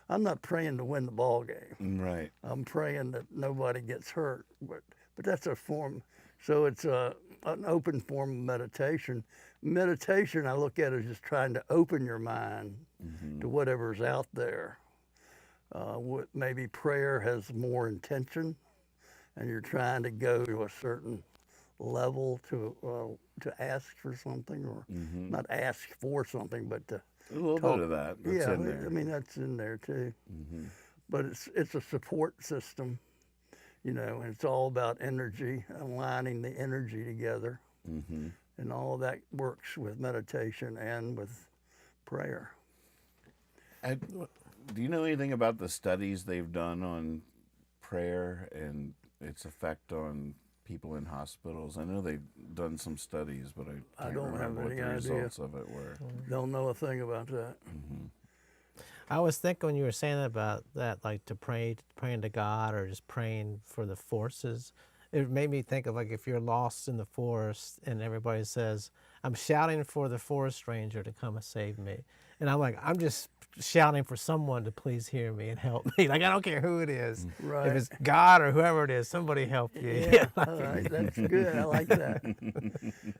I'm not praying to win the ball game. Right. I'm praying that nobody gets hurt. But that's a form. So it's an open form of meditation. Meditation, I look at it as just trying to open your mind to whatever's out there. Maybe prayer has more intention, and you're trying to go to a certain level to ask for something, or not ask for something, but to A little talk. bit of that. That's Yeah, in there. I mean that's in there too. But it's a support system, and it's all about energy, aligning the energy together, and all of that works with meditation and with prayer. Do you know anything about the studies they've done on prayer and its effect on people in hospitals? I know they've done some studies, but I can't don't have remember what any the idea. results of it were. Don't know a thing about that. I was thinking when you were saying about that, like praying to God or just praying for the forces. It made me think of like if you're lost in the forest and everybody says, "I'm shouting for the forest ranger to come and save me," and I'm like, I'm just shouting for someone to please hear me and help me. Like I don't care who it is, Right. if it's God or whoever it is, somebody help you. Yeah, all right, that's good. I like that.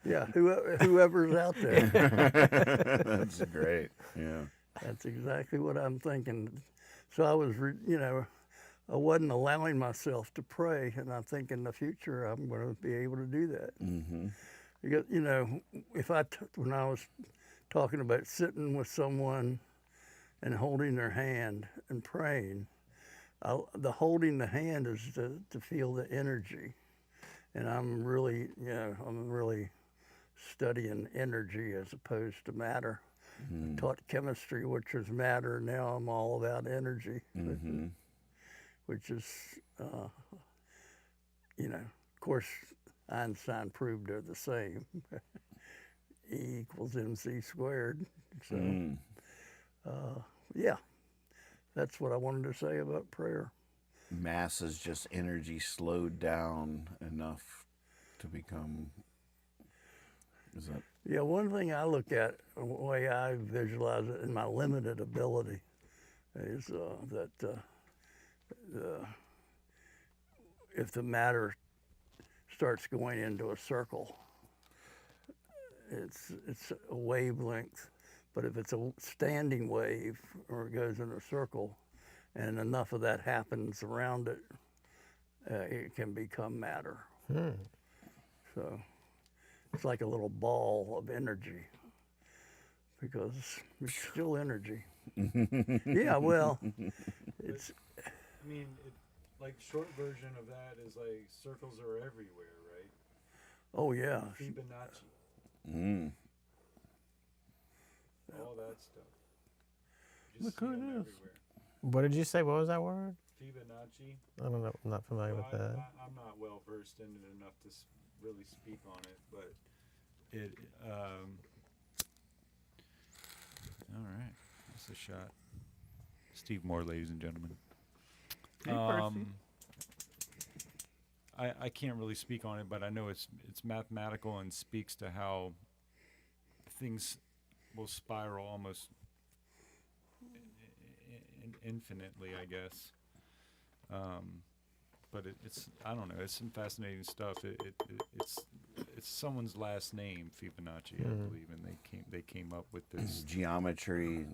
Yeah, whoever's out there. That's great. Yeah. That's exactly what I'm thinking. So I was, I wasn't allowing myself to pray, and I think in the future I'm going to be able to do that. Because when I was talking about sitting with someone and holding their hand and praying, the holding the hand is to feel the energy, and I'm really studying energy as opposed to matter. I taught chemistry, which is matter. Now I'm all about energy, which is, of course, Einstein proved they're the same. E equals mc squared. So, yeah, that's what I wanted to say about prayer. Mass is just energy slowed down enough to become. Is that? Yeah, one thing I look at, the way I visualize it in my limited ability, is that if the matter starts going into a circle, it's a wavelength. But if it's a standing wave or it goes in a circle, and enough of that happens around it, it can become matter. So it's like a little ball of energy, because it's still energy. Yeah, well, it's. I mean, like short version of that is like circles are everywhere, right? Oh yeah. Fibonacci, all that stuff. Just see 'em everywhere. What did you say? What was that word? Fibonacci. I don't know. I'm not familiar with that. I'm not well versed in it enough to really speak on it, but it. All right, that's a shot. Steve Moore, ladies and gentlemen. I can't really speak on it, but I know it's mathematical and speaks to how things will spiral almost infinitely, I guess. But it's I don't know. It's some fascinating stuff. It's someone's last name, Fibonacci, I believe, and they came up with this geometric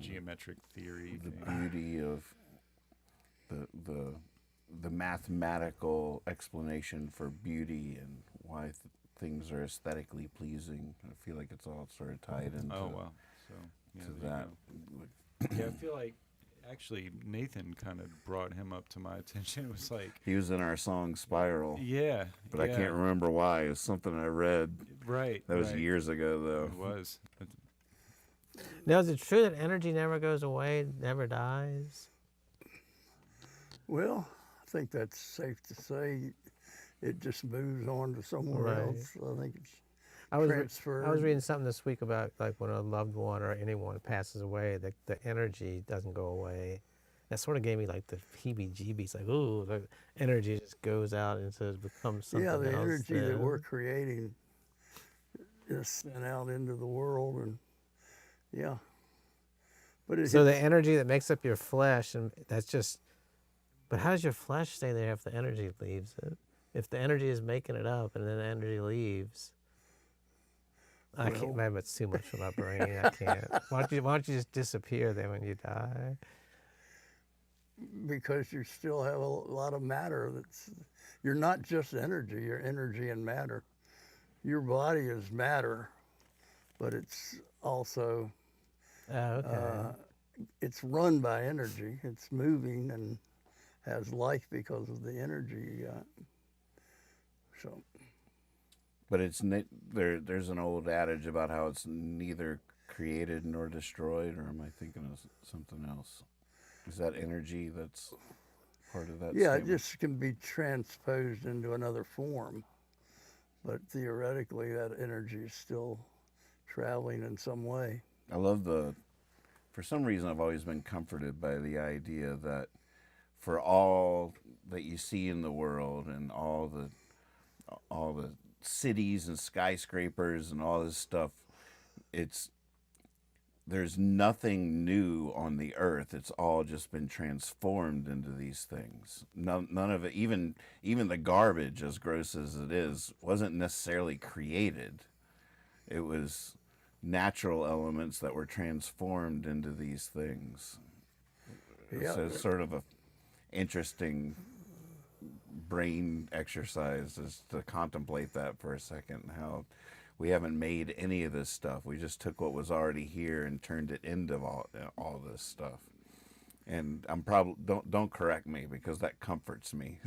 theory. The thing. beauty of the mathematical explanation for beauty and why things are aesthetically pleasing. I feel like it's all sort of tied into Oh wow! So yeah, to there that. you go. Yeah, I feel like actually Nathan kind of brought him up to my attention. It was like He was in our song Spiral, yeah, but I can't remember why. It was something I read. Right. That was right. years ago, though. It was. Now, is it true that energy never goes away, never dies? Well, I think that's safe to say. It just moves on to somewhere Right. else. I think it's I was transferred. reading something this week about like when a loved one or anyone passes away, the energy doesn't go away. That sort of gave me like the heebie-jeebies, like ooh, the energy just goes out and becomes something Yeah, the else. energy that then. we're creating is sent out into the world, and yeah. But it So the hits- energy that makes up your flesh, and that's just. But how does your flesh stay there if the energy leaves it? If the energy is making it up and then the energy leaves, I can't. Well- Maybe it's too much for my brain. I can't. Why don't you just disappear then when you die? because you still have a lot of matter. You're not just energy. You're energy and matter. your body is matter, but it's also Okay. it's run by energy. It's moving and has life because of the energy you got. So, But there's an old adage about how it's neither created nor destroyed, or am I thinking of something else? Is that energy that's part of that yeah, statement? it just can be transposed into another form. But theoretically, that energy is still traveling in some way. I love for some reason, I've always been comforted by the idea that for all that you see in the world and all the cities and skyscrapers and all this stuff, there's nothing new on the earth. It's all just been transformed into these things. None of it, even the garbage, as gross as it is, wasn't necessarily created. It was natural elements that were transformed into these things. Yeah. So it's sort of a interesting brain exercise is to contemplate that for a second, how we haven't made any of this stuff. We just took what was already here and turned it into all this stuff. And I'm probably don't correct me, because that comforts me.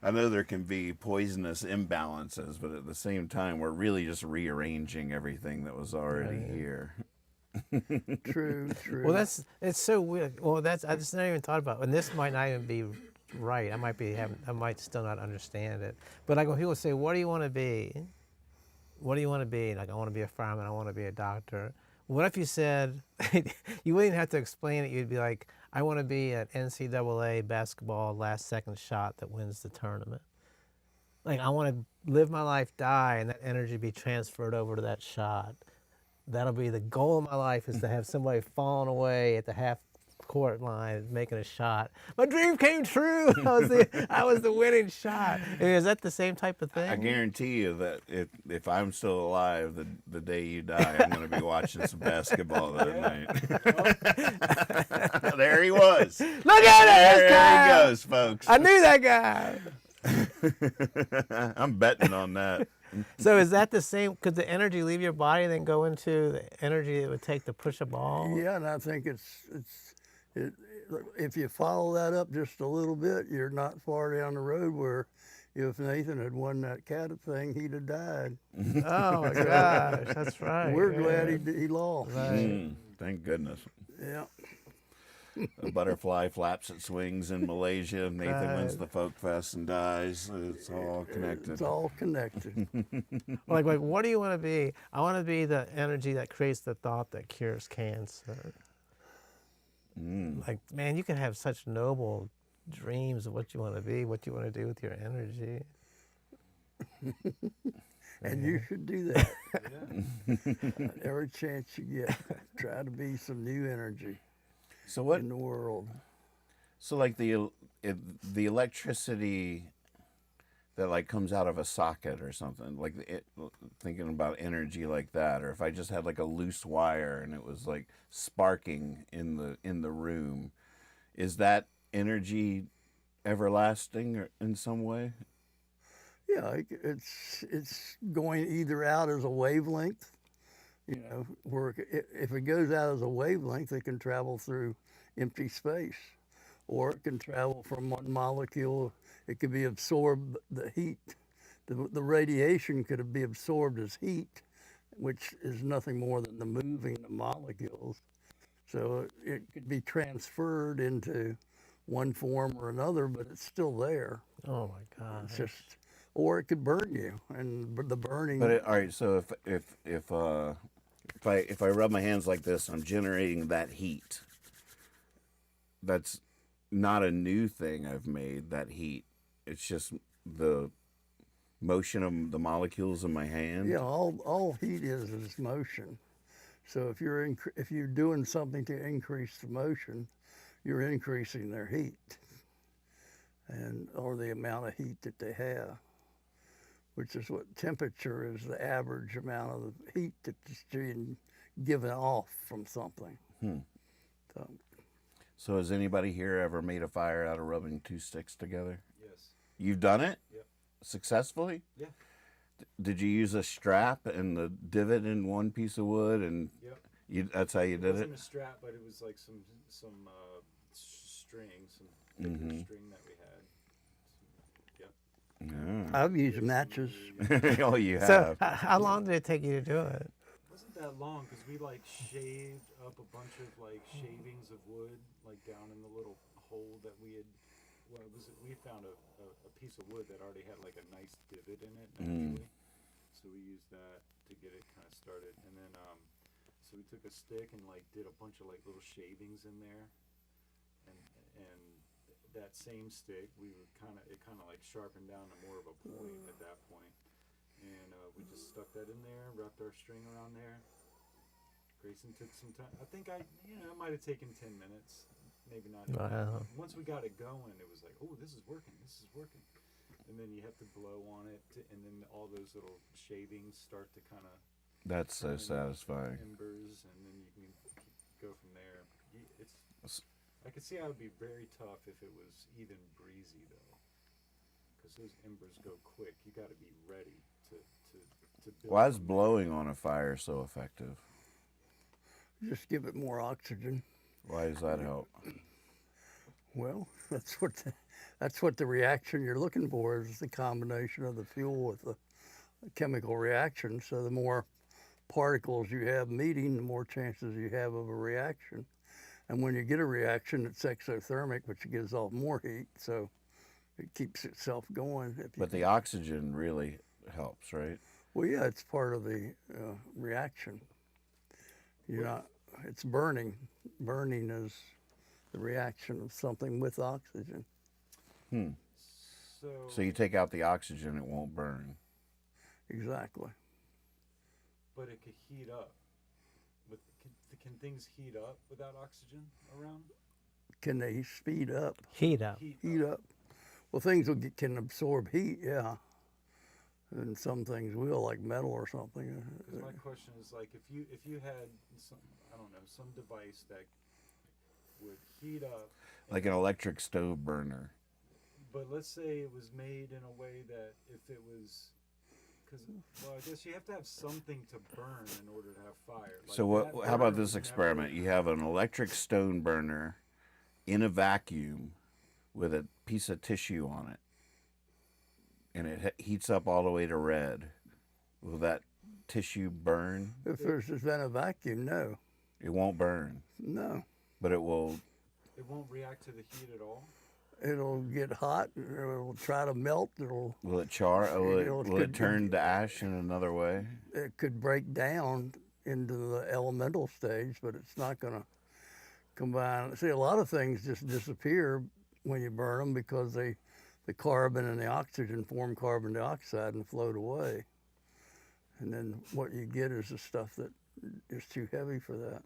I know there can be poisonous imbalances, but at the same time, we're really just rearranging everything that was already here. True, true. Well, it's so weird. Well, I just never even thought about it. And this might not even be right. I might still not understand it. But like when people say, "What do you want to be?" What do you want to be? Like, I want to be a fireman. I want to be a doctor. What if you said, you wouldn't have to explain it. You'd be like, I want to be an NCAA basketball last second shot that wins the tournament. Like, I want to live my life, die, and that energy be transferred over to that shot. That'll be the goal of my life, is to have somebody falling away at the half court line making a shot. My dream came true. I was the winning shot. I mean, is that the same type of thing? I guarantee you that if I'm still alive the day you die, I'm going to be watching some basketball that night. There he was. Look at it! There he goes, folks. I knew that guy. I'm betting on that. So is that the same? Could the energy leave your body and then go into the energy it would take to push a ball? Yeah, and I think if you follow that up just a little bit, you're not far down the road where if Nathan had won that cat thing, he'd have died. Oh my gosh, that's right. We're glad he lost. Thank goodness. Yeah. A butterfly flaps its wings in Malaysia. Nathan wins the folk fest and dies. It's all connected. It's all connected. Like, what do you want to be? I want to be the energy that creates the thought that cures cancer. Like, man, you can have such noble dreams of what you want to be, what you want to do with your energy. And you should do that. Every chance you get, try to be some new energy in the world. So like the electricity that like comes out of a socket or something, like thinking about energy like that, or if I just had like a loose wire and it was like sparking in the room, is that energy everlasting or in some way? Yeah, it's going either out as a wavelength, where if it goes out as a wavelength, it can travel through empty space, or it can travel from one molecule. It could be absorbed, the heat. The radiation could be absorbed as heat, which is nothing more than the moving of molecules. So it could be transferred into one form or another, but it's still there. Oh my God! It's just, or it could burn you, and the burning. But all right, so if I rub my hands like this, I'm generating that heat. That's not a new thing I've made, that heat. It's just the motion of the molecules in my hand. Yeah, all heat is motion. So if you're doing something to increase the motion, you're increasing their heat, or the amount of heat that they have, which is what temperature is, the average amount of heat that's being given off from something. So has anybody here ever made a fire out of rubbing two sticks together? Yes. You've done it? Yep. Successfully? Yeah. Did you use a strap and the divot in one piece of wood, and Yep. that's how you It did wasn't it? a strap, but it was like some string, some thicker string that we had. Yep. Yeah. I've used matches. Oh, you So have. how long did it take you to do it? It wasn't that long because we like shaved up a bunch of like shavings of wood like down in the little hole that we had. Well, we found a piece of wood that already had like a nice divot in it naturally, so we used that to get it kind of started, and then so we took a stick and like did a bunch of like little shavings in there, and that same stick it kind of like sharpened down to more of a point at that point, and we just stuck that in there, wrapped our string around there. Grayson took some time. I think it might have taken 10 minutes, maybe not. Wow. Once we got it going, it was like, oh, this is working, and then you have to blow on it, and then all those little shavings start to kind of. That's so satisfying. Embers, and then you can go from there. I could see how it would be very tough if it was even breezy though, because those embers go quick. You got to be ready to build. Why is blowing on a fire so effective? Just give it more oxygen. Why does that help? Well, that's what the reaction you're looking for is the combination of the fuel with the chemical reaction. So the more particles you have meeting, the more chances you have of a reaction. And when you get a reaction, it's exothermic, which gives off more heat, so it keeps itself going. But the oxygen really helps, right? Well, yeah, it's part of the reaction. It's burning. Burning is the reaction of something with oxygen. So you take out the oxygen, it won't burn. Exactly. But it could heat up. Can things heat up without oxygen around? Can they speed up? Heat up. Heat up. Well, things can absorb heat, yeah. And some things will, like metal or something. 'Cause my question is like if you had some device that would heat up, Like an electric stove burner. but let's say it was made in a way that if it was, I guess you have to have something to burn in order to have fire. Like So how about this experiment? You have an electric stone burner in a vacuum with a piece of tissue on it, and it heats up all the way to red. Will that tissue burn? If there's just been a vacuum, no. It won't burn, No. but it will. It won't react to the heat at all. It'll get hot, it'll try to melt, Will it char? Will it turn to ash in another way? it could break down into the elemental stage, but it's not going to combine. See, a lot of things just disappear when you burn them because the carbon and the oxygen form carbon dioxide and float away. And then what you get is the stuff that is too heavy for that.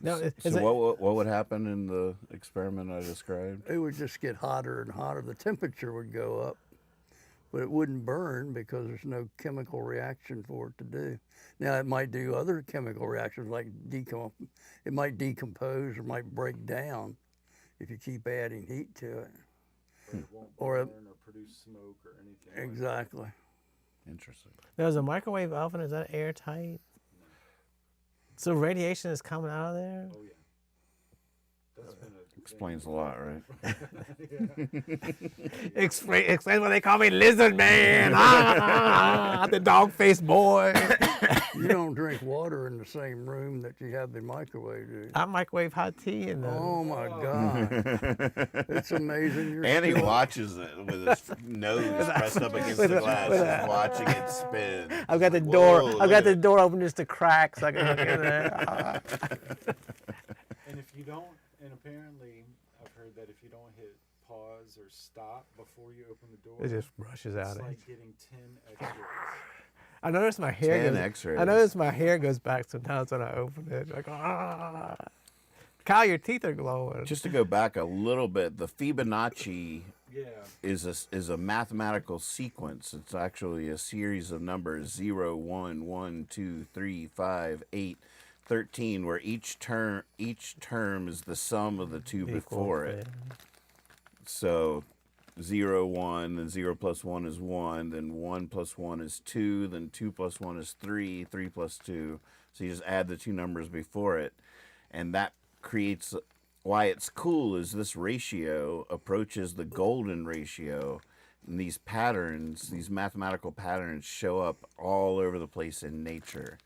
No, So what would happen in the experiment I described? It would just get hotter and hotter. The temperature would go up, but it wouldn't burn because there's no chemical reaction for it to do. Now, it might do other chemical reactions like it might decompose or might break down if you keep adding heat to it. But it won't Or burn or produce smoke or anything. like that. Exactly. Interesting. There's a microwave oven. Is that airtight? So radiation is coming out of there? Oh yeah. That's been Explains a lot, right? Explain why they call me Lizard Man. The dog-faced boy. You don't drink water in the same room that you have the microwave, do you? I microwave hot tea in the. Oh my God. It's amazing. And he watches it with his nose pressed up against the glass, just watching it spin. I've got the Whoa, I've got the door open just to crack so I can look in there. And if you don't, and apparently I've heard that if you don't hit pause or stop before you open the door, It just rushes out. it's like getting 10 X-rays. I notice my hair 10 goes. X-rays. I notice my hair goes back sometimes when I open it. Like Kyle, your teeth are glowing. Just to go back a little bit, the Fibonacci Yeah. is a mathematical sequence. It's actually a series of numbers 0, 1, 1, 2, 3, 5, 8, 13, where each term is the sum of the two before it. So 0, 1, then 0 plus 1 is 1, then 1 plus 1 is 2, then 2 plus 1 is 3, 3 plus 2. So you just add the two numbers before it, and that creates why it's cool is this ratio approaches the golden ratio, and these patterns, these mathematical patterns show up all over the place in nature.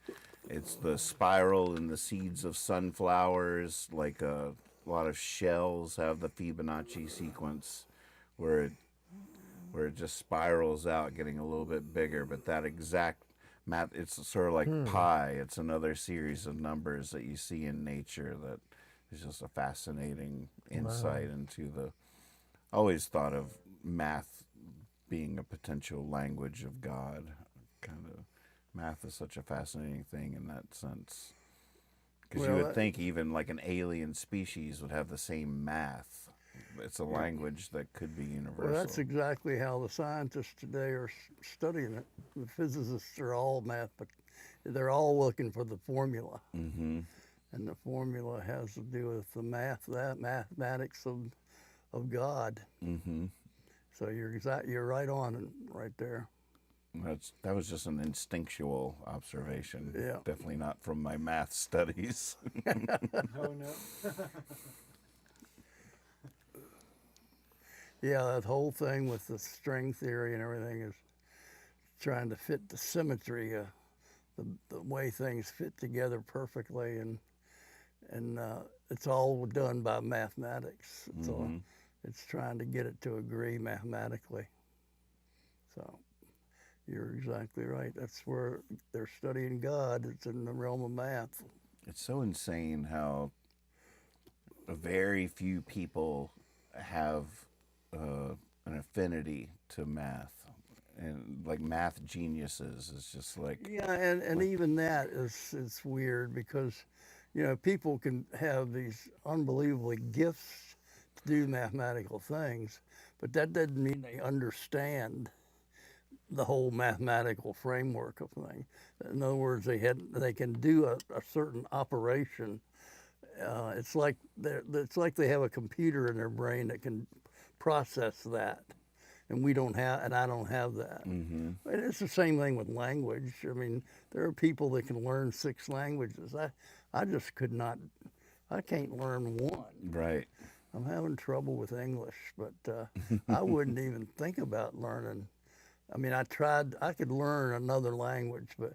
It's the spiral in the seeds of sunflowers, like a lot of shells have the Fibonacci sequence where it just spirals out, getting a little bit bigger. But that exact math, it's sort of like pi. It's another series of numbers that you see in nature that is just a fascinating insight into the. I always thought of math being a potential language of God. Kind of, math is such a fascinating thing in that sense. Because you would think even like an alien species would have the same math. It's a language that could be universal. Well, that's exactly how the scientists today are studying it. The physicists are all math, but they're all looking for the formula. Mm-hmm. And the formula has to do with the mathematics of God. Mm-hmm. So you're right on it right there. That was just an instinctual observation. Yeah. Definitely not from my math studies. Oh no. Yeah, that whole thing with the string theory and everything is trying to fit the symmetry, the way things fit together perfectly, and it's all done by mathematics. So it's trying to get it to agree mathematically. So you're exactly right. That's where they're studying God. It's in the realm of math. It's so insane how very few people have an affinity to math. And like math geniuses is just like. Yeah, and even that is weird because, you know, people can have these unbelievably gifts to do mathematical things, but that doesn't mean they understand the whole mathematical framework of things. In other words, they can do a certain operation. It's like they have a computer in their brain that can process that, and we don't have, and I don't have that. Mm-hmm. And it's the same thing with language. I mean, there are people that can learn 6 languages. I just could not. I can't learn one. Right. I'm having trouble with English, but I wouldn't even think about learning. I mean, I could learn another language, but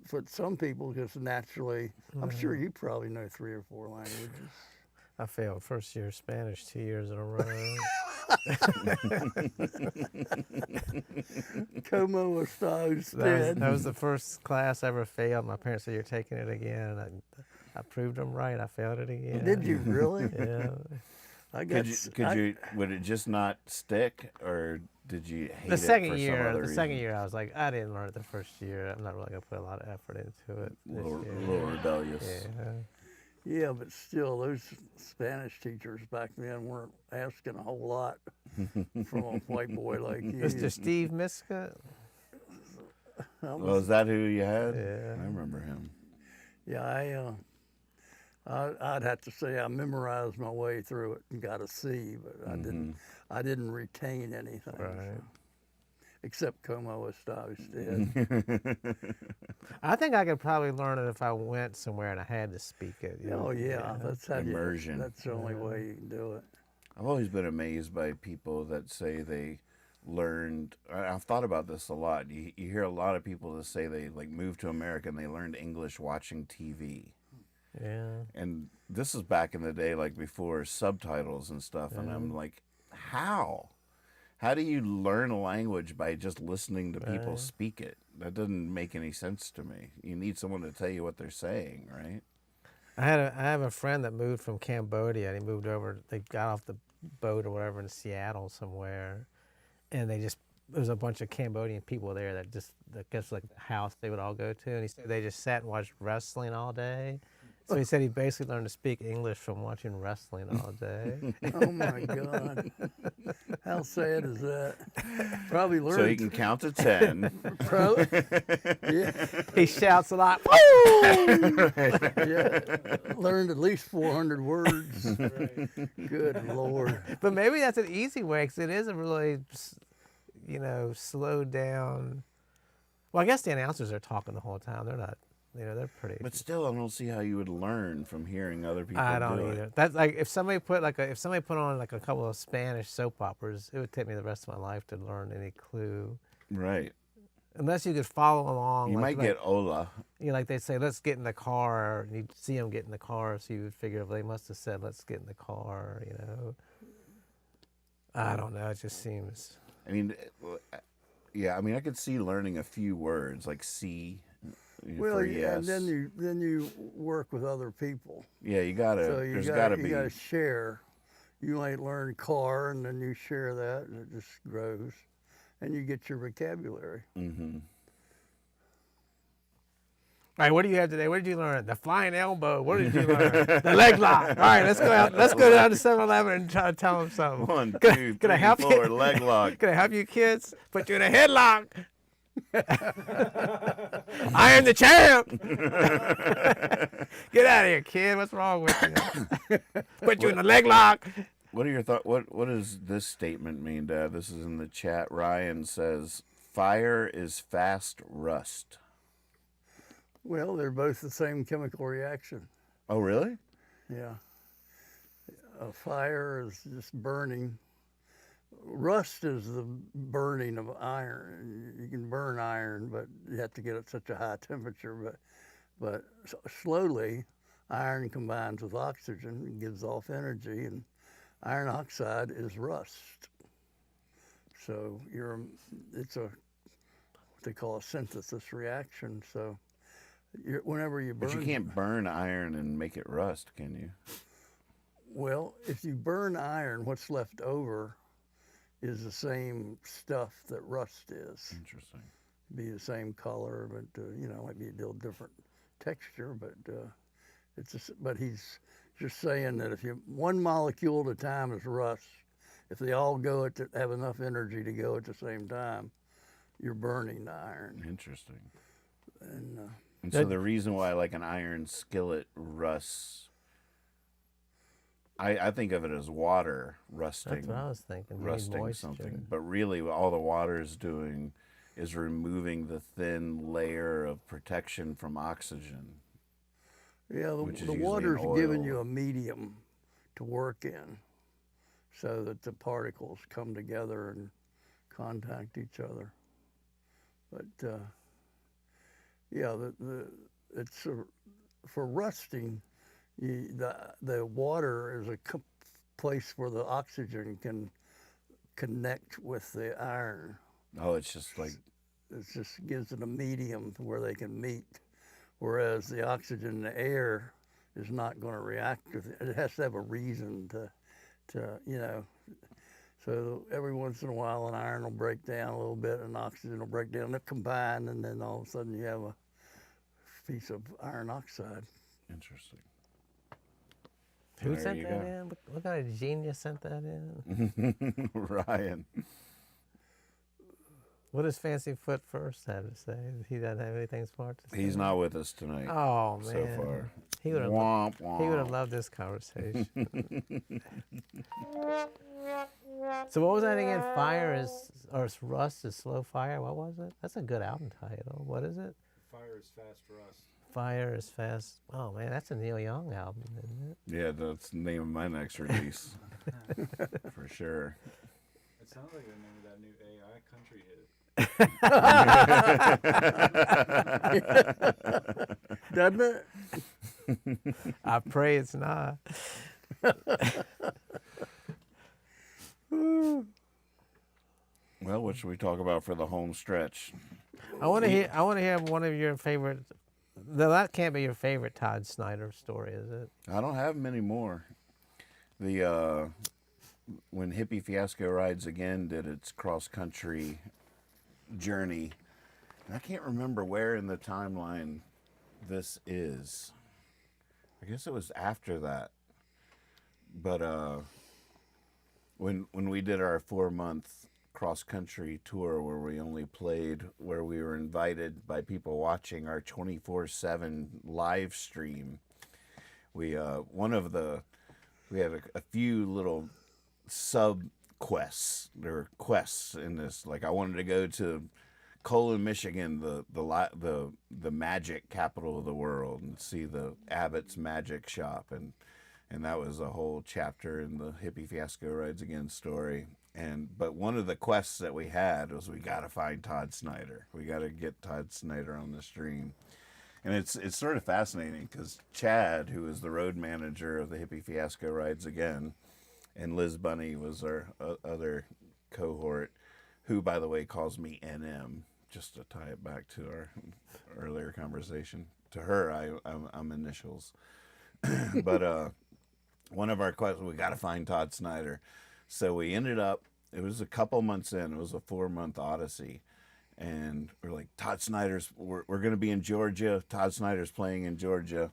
for some people, just naturally, I'm sure you probably know 3 or 4 languages. I failed first year Spanish 2 years in a row. Como estás usted? That was the first class I ever failed. My parents said, "You're taking it again." And I proved them right. I failed it again. Did you really? Yeah. Would it just not stick, or did you hate The it second for year, some other the second reason? year, I was like, I didn't learn it the first year. I'm not really gonna put a lot of effort into it. A little year. rebellious. Yeah. Yeah, but still, those Spanish teachers back then weren't asking a whole lot from a white boy like you. Mr. Steve Miska. Well, is that who you had? Yeah. I remember him. Yeah, I'd have to say I memorized my way through it and got a C, but I didn't retain anything. Right. Except como está usted. I think I could probably learn it if I went somewhere and I had to speak it. You know? Oh yeah, that's how Immersion. That's the only way you can do it. I've always been amazed by people that say they learned. I've thought about this a lot. You hear a lot of people that say they like moved to America and they learned English watching TV. Yeah. And this is back in the day, like before subtitles and stuff. And I'm like, how? How do you learn a language by just listening to people speak it? That doesn't make any sense to me. You need someone to tell you what they're saying, right? I have a friend that moved from Cambodia, and he moved over. They got off the boat or whatever in Seattle somewhere, and there was a bunch of Cambodian people there that guess like the house they would all go to, and he said they just sat and watched wrestling all day, So he said he basically learned to speak English from watching wrestling all day. Oh my God. How sad is that? Probably learned. So he can count to 10. Probably, yeah, He shouts a lot. Woo! yeah. Learned at least 400 words. Good Lord. But maybe that's an easy way because it is a really, slowed down. Well, I guess the announcers are talking the whole time. They're not, they're pretty. But still, I don't see how you would learn from hearing other people I don't do either. it. That's like if somebody put on like a couple of Spanish soap operas, it would take me the rest of my life to learn any clue. Right. Unless you could follow along. You might get Ola. Like they say, let's get in the car, and you'd see them get in the car, so you would figure they must have said, let's get in the car, I don't know, it just seems. I mean, yeah, I could see learning a few words, like C Well, for yes. and then you work with other people. Yeah, you gotta, So there's gotta you be. gotta share. You might learn car, and then you share that, and it just grows, and you get your vocabulary. Mm-hmm. All right, what do you have today? What did you learn? The flying elbow. What did you learn? The leg lock. All right, let's go out. Let's go down to 7-Eleven and try to tell them something. 1, 2, Can I 3, help 4, you? leg lock. Can I help you, kids? Put you in a headlock. I am the champ. Get out of here, kid. What's wrong with you? Put you in a leg lock. What are your thoughts? What does this statement mean, Dad? This is in the chat. Ryan says, "Fire is fast rust." Well, they're both the same chemical reaction. Oh, really? Yeah. A fire is just burning. Rust is the burning of iron. You can burn iron, but you have to get at such a high temperature. But slowly, iron combines with oxygen and gives off energy, and iron oxide is rust. So it's what they call a synthesis reaction. So whenever you burn, But you can't burn iron and make it rust, can you? well, if you burn iron, what's left over is the same stuff that rust is. Interesting. Be the same color, but might be a little different texture. But but he's just saying that if one molecule at a time is rust, if they all have enough energy to go at the same time, you're burning the iron. Interesting. And So the reason why like an iron skillet rusts, I think of it as water rusting. That's what I was thinking. You need Rusting moisture. something. But really all the water is doing is removing the thin layer of protection from oxygen. yeah, which is the usually water's an giving oil. you a medium to work in, so that the particles come together and contact each other. But it's for rusting. The water is a place where the oxygen can connect with the iron. Oh, it's just like It just gives it a medium to where they can meet, whereas the oxygen in the air is not going to react with it. It has to have a reason to. So every once in a while, an iron will break down a little bit, and oxygen will break down. They'll combine, and then all of a sudden you have a piece of iron oxide. interesting. Who There sent you that go. in? What kind of genius sent that in? Ryan. What does Fancy Foot First have to say? He doesn't have anything smart to say. He's not with us tonight Oh man. so far. He would have. Womp womp. He would have loved this conversation. So what was that again? Rust is slow fire. What was it? That's a good album title. What is it? Fire is fast rust. Fire is fast. Oh man, that's a Neil Young album, isn't it? Yeah, that's the name of my next release. For sure. It sounds like the name of that new AI country hit. Doesn't it? I pray it's not. Well, what should we talk about for the home stretch? I want to hear one of your favorite. No, that can't be your favorite Todd Snyder story, is it? I don't have many more. The when Hippie Fiasco Rides Again did its cross country journey, and I can't remember where in the timeline this is. I guess it was after that. But when we did our 4-month cross country tour where we only played where we were invited by people watching our 24/7 live stream, we we had a few little sub quests. There were quests in this. Like I wanted to go to Colon, Michigan, the magic capital of the world, and see the Abbott's Magic Shop, and that was a whole chapter in the Hippie Fiasco Rides Again story. But one of the quests that we had was we got to find Todd Snyder. We got to get Todd Snyder on the stream. And it's sort of fascinating because Chad, who is the road manager of the Hippie Fiasco Rides Again, and Liz Bunny was our other cohort, who, by the way, calls me NM, just to tie it back to our earlier conversation. To her, I'm initials. But one of our questions, we got to find Todd Snyder. So we ended up, it was a couple months in, it was a 4-month odyssey. And we're like, Todd Snyder's, we're going to be in Georgia. Todd Snyder's playing in Georgia.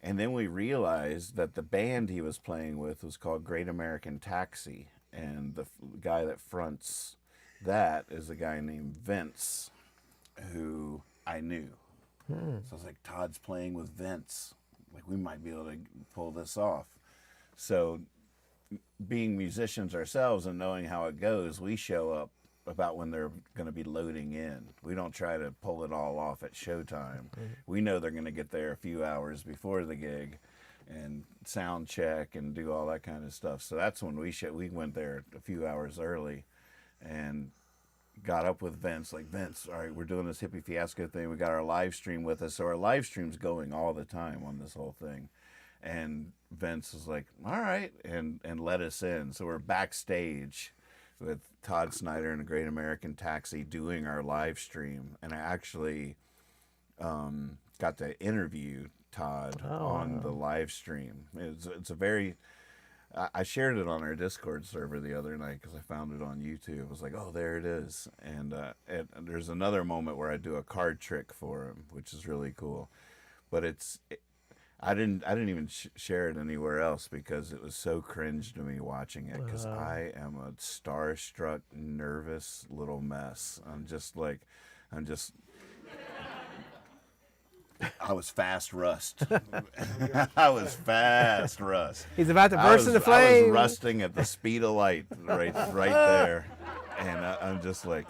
And then we realized that the band he was playing with was called Great American Taxi. And the guy that fronts that is a guy named Vince, who I knew. So I was like, Todd's playing with Vince. Like, we might be able to pull this off. So being musicians ourselves and knowing how it goes, we show up about when they're going to be loading in. We don't try to pull it all off at showtime. We know they're going to get there a few hours before the gig and sound check and do all that kind of stuff. So that's when we went there a few hours early and got up with Vince, like, Vince, all right, we're doing this Hippie Fiasco thing. We got our live stream with us. So our live stream's going all the time on this whole thing. And Vince was like, all right, and let us in. So we're backstage with Todd Snyder and a Great American Taxi doing our live stream. And I actually got to interview Todd on the live stream. It's a very... I shared it on our Discord server the other night because I found it on YouTube. I was like, oh, there it is. And there's another moment where I do a card trick for him, which is really cool. But I didn't even share it anywhere else because it was so cringe to me watching it, because I am a starstruck, nervous little mess. I was fast rust. I was fast rust. He's about to burst into flames. I was rusting at the speed of light right there. And I'm just like,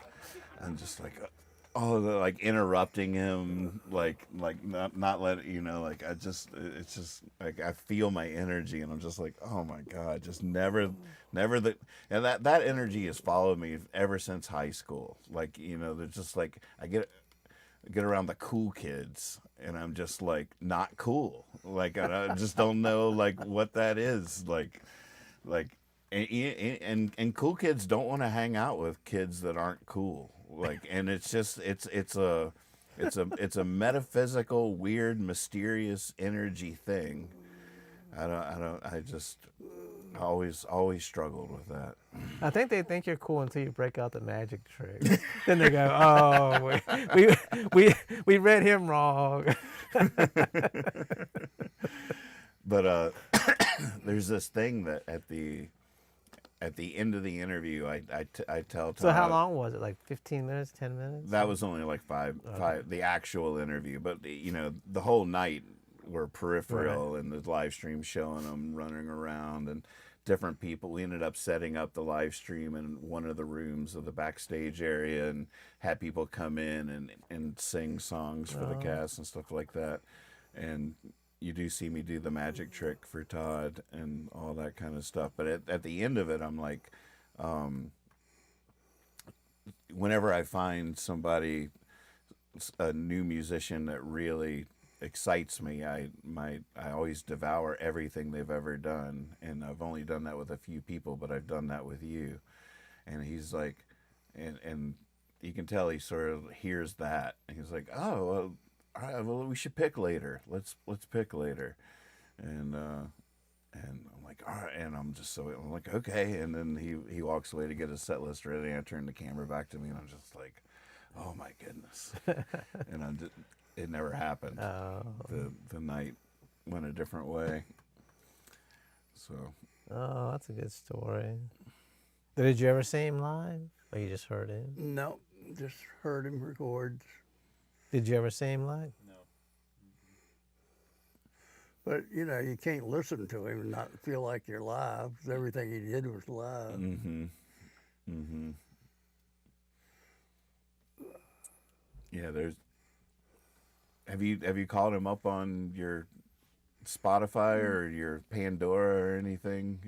oh, like interrupting him, like not letting, it's just like I feel my energy and I'm just like, oh my God, just never and that energy has followed me ever since high school. Like, they're just like, I get around the cool kids and I'm just like not cool. Like I just don't know like what that is. And cool kids don't want to hang out with kids that aren't cool. Like, and it's just it's a metaphysical, weird, mysterious energy thing. I always struggled with that. I think they think you're cool until you break out the magic trick. Then they go, "Oh, we read him wrong." But there's this thing that at the end of the interview, I tell Todd. So how long was it? Like 15 minutes, 10 minutes? That was only like five, the actual interview. But, the whole night were peripheral, right. And the live stream showing them running around and different people. We ended up setting up the live stream in one of the rooms of the backstage area and had people come in and sing songs for the cast and stuff like that. And you do see me do the magic trick for Todd and all that kind of stuff. But at the end of it, I'm like, whenever I find somebody, a new musician that really excites me, I always devour everything they've ever done. And I've only done that with a few people, but I've done that with you. And he's like, and you can tell he sort of hears that. And he's like, oh, well, all right, well, we should pick later. Let's pick later. And I'm like, all right. And I'm like, okay. And then he walks away to get his set list ready. And I turn the camera back to me and I'm just like, oh my goodness. And it never happened. The night went a different way. So Oh, that's a good story. Did you ever see him live, or you just heard him? No, just heard him record. Did you ever see him live? But you can't listen to him and not feel like you're live, 'cause everything he did was live. Yeah, have you called him up on your Spotify or your Pandora or anything?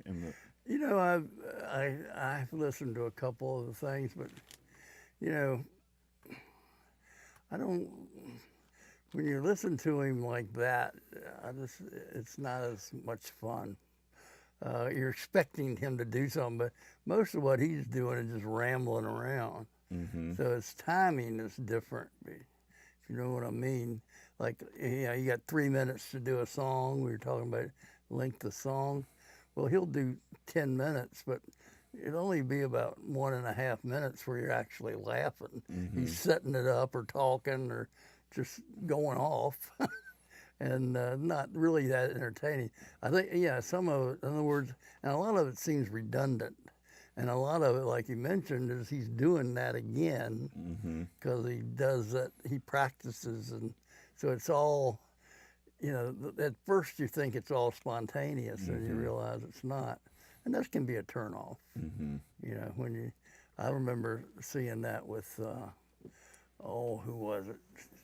I've listened to a couple of the things, but I don't. When you listen to him like that, it's not as much fun. You're expecting him to do something, but most of what he's doing is just rambling around. So his timing is different, if you know what I mean. Like, you got 3 minutes to do a song. We were talking about length of song. Well, he'll do 10 minutes, but it'll only be about 1.5 minutes where you're actually laughing. He's setting it up or talking or just going off. And not really that entertaining. I think, some of it, in other words, and a lot of it seems redundant. And a lot of it, like you mentioned, is he's doing that again because he does that, he practices. And so it's all, at first you think it's all spontaneous and you realize it's not. And this can be a turnoff. I remember seeing that with, who was it?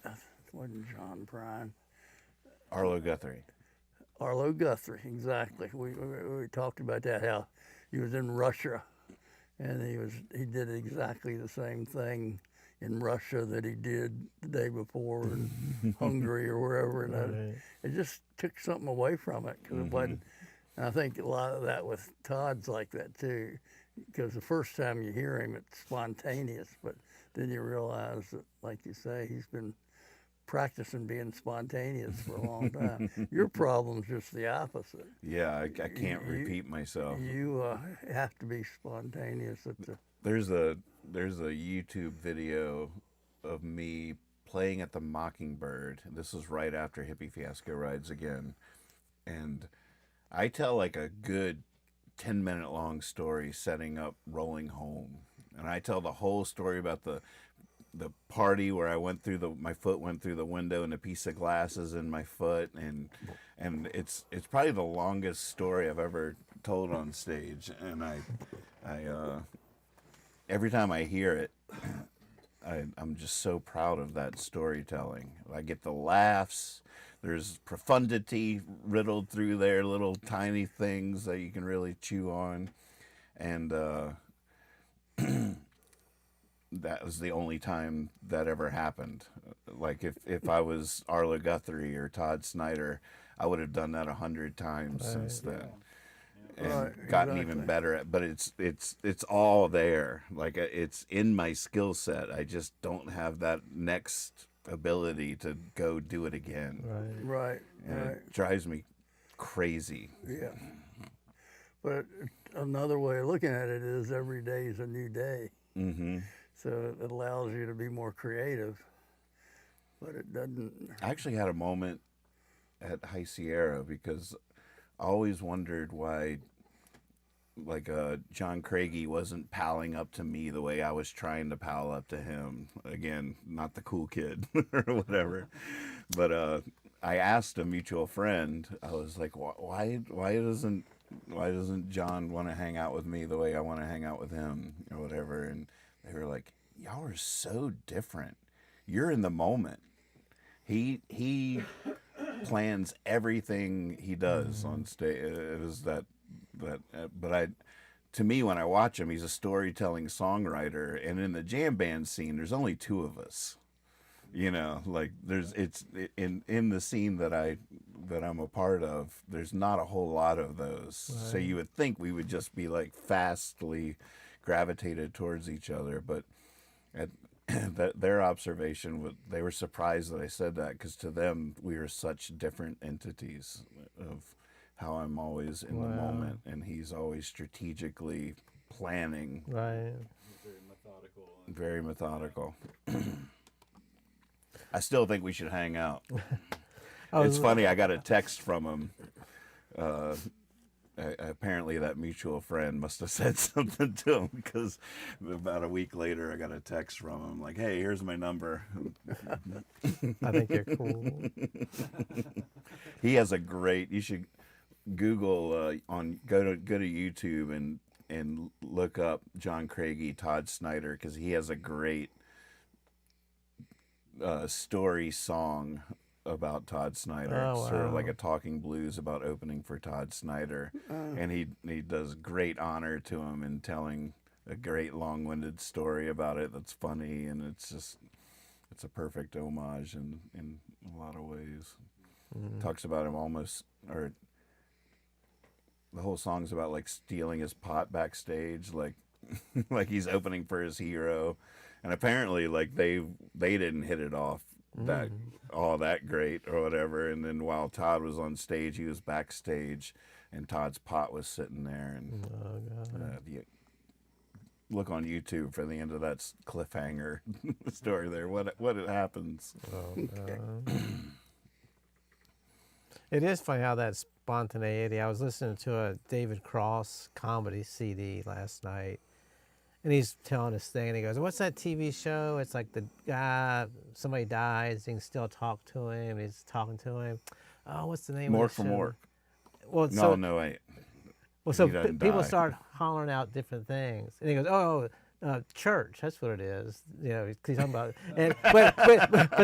It wasn't John Prine. Arlo Guthrie. Arlo Guthrie, exactly. We talked about that, how he was in Russia, and he did exactly the same thing in Russia that he did the day before in Hungary or wherever. And it just took something away from it because it wasn't. And I think a lot of that with Todd's like that too, because the first time you hear him, it's spontaneous, but then you realize that, like you say, he's been practicing being spontaneous for a long time. Your problem's just the opposite. Yeah, I can't repeat myself. You have to be spontaneous. There's a YouTube video of me playing at the Mockingbird. This was right after Hippie Fiasco Rides Again. And I tell like a good 10-minute long story setting up Rolling Home. And I tell the whole story about the party where I went through my foot went through the window and a piece of glass is in my foot, and it's probably the longest story I've ever told on stage, and I every time I hear it, I'm just so proud of that storytelling. I get the laughs. There's profundity riddled through there, little tiny things that you can really chew on, and that was the only time that ever happened. Like if I was Arlo Guthrie or Todd Snyder, I would have done that 100 times since then, and gotten even better at. But it's all there. Like it's in my skill set. I just don't have that next ability to go do it again. Right. It drives me crazy. Yeah. But another way of looking at it is every day is a new day. So it allows you to be more creative, but it doesn't. I actually had a moment at High Sierra because I always wondered why, like, John Craigie wasn't palling up to me the way I was trying to pal up to him. Again, not the cool kid or whatever. But I asked a mutual friend, I was like, why doesn't John want to hang out with me the way I want to hang out with him or whatever? And they were like, y'all are so different. You're in the moment. He plans everything he does on stage. It is but to me, when I watch him, he's a storytelling songwriter, and in the jam band scene, there's only two of us. Like in the scene that I'm a part of, there's not a whole lot of those. Right. So you would think we would just be like fastly gravitated towards each other, but their observation, they were surprised that I said that, because to them we are such different entities of how I'm always in the moment and he's always strategically planning. Right. Very methodical. I still think we should hang out. It's funny. I got a text from him. Apparently, that mutual friend must have said something to him, because about a week later, I got a text from him like, "Hey, here's my number." I think you're cool. He has a great. You should Google go to YouTube and look up John Craigie, Todd Snyder, because he has a great story song about Todd Snyder. Oh, Sort of wow. like a talking blues about opening for Todd Snyder. And he does great honor to him in telling a great long-winded story about it that's funny, and it's a perfect homage in a lot of ways. Talks about him almost, or the whole song's about like stealing his pot backstage, like like he's opening for his hero, and apparently like they didn't hit it off that all that great or whatever. And then while Todd was on stage, he was backstage, and Todd's pot was sitting there. And look on YouTube for the end of that cliffhanger story there. What happens? It is funny how that spontaneity. I was listening to a David Cross comedy CD last night, and he's telling this thing, and he goes, "What's that TV show? It's like the guy, somebody dies, you can still talk to him. He's talking to him. Oh, what's the name Mork of the from show?" Mork. Well, No, wait. Well, so He doesn't people die. start hollering out different things, and he goes, "Oh, church. That's what it is." You know, 'cause he's talking about. And but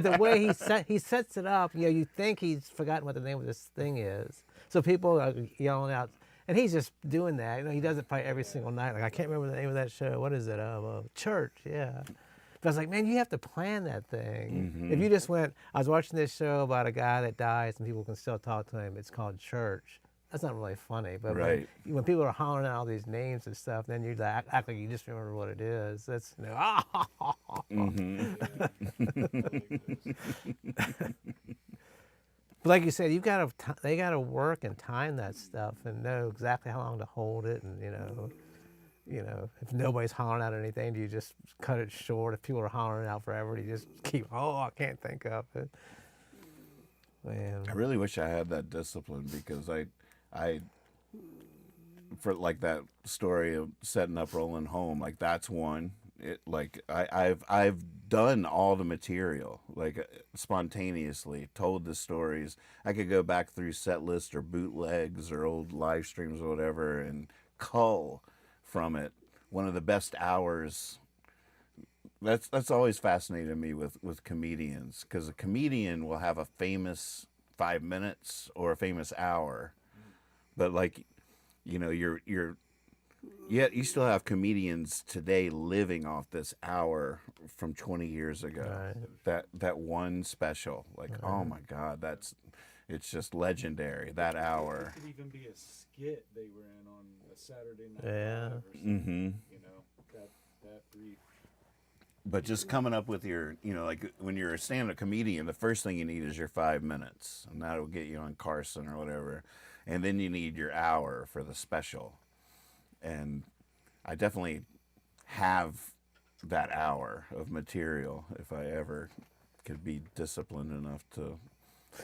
the way he sets it up, you know, you think he's forgotten what the name of this thing is. So people are yelling out, and he's just doing that. You know, he does it probably every single night. Like, I can't remember the name of that show. What is it? Church. Yeah. But I was like, man, you have to plan that thing. If you just went, I was watching this show about a guy that dies and people can still talk to him. It's called Church. That's not really funny. But Right. when people are hollering out all these names and stuff, then you like, act like you just remember what it is. That's, you know, But like you said, they got to work and time that stuff and know exactly how long to hold it, and you know, if nobody's hollering out anything, do you just cut it short? If people are hollering out forever, do you just keep? Oh, I can't think of it. Man, I really wish I had that discipline, because I for like that story of setting up Rolling Home, like that's one. It like I've done all the material, like spontaneously told the stories. I could go back through set lists or bootlegs or old live streams or whatever and cull from it one of the best hours. That's always fascinated me with comedians, because a comedian will have a famous 5 minutes or a famous hour, but like, you know, yet you still have comedians today living off this hour from 20 years ago. Right. That one special, like, oh my God, it's just legendary. That hour. It could even be a skit they were in on a Saturday Night Yeah. Live or something. You know, that brief. But just coming up with your, you know, like when you're a stand-up comedian, the first thing you need is your 5 minutes, and that'll get you on Carson or whatever. And then you need your hour for the special. And I definitely have that hour of material if I ever could be disciplined enough to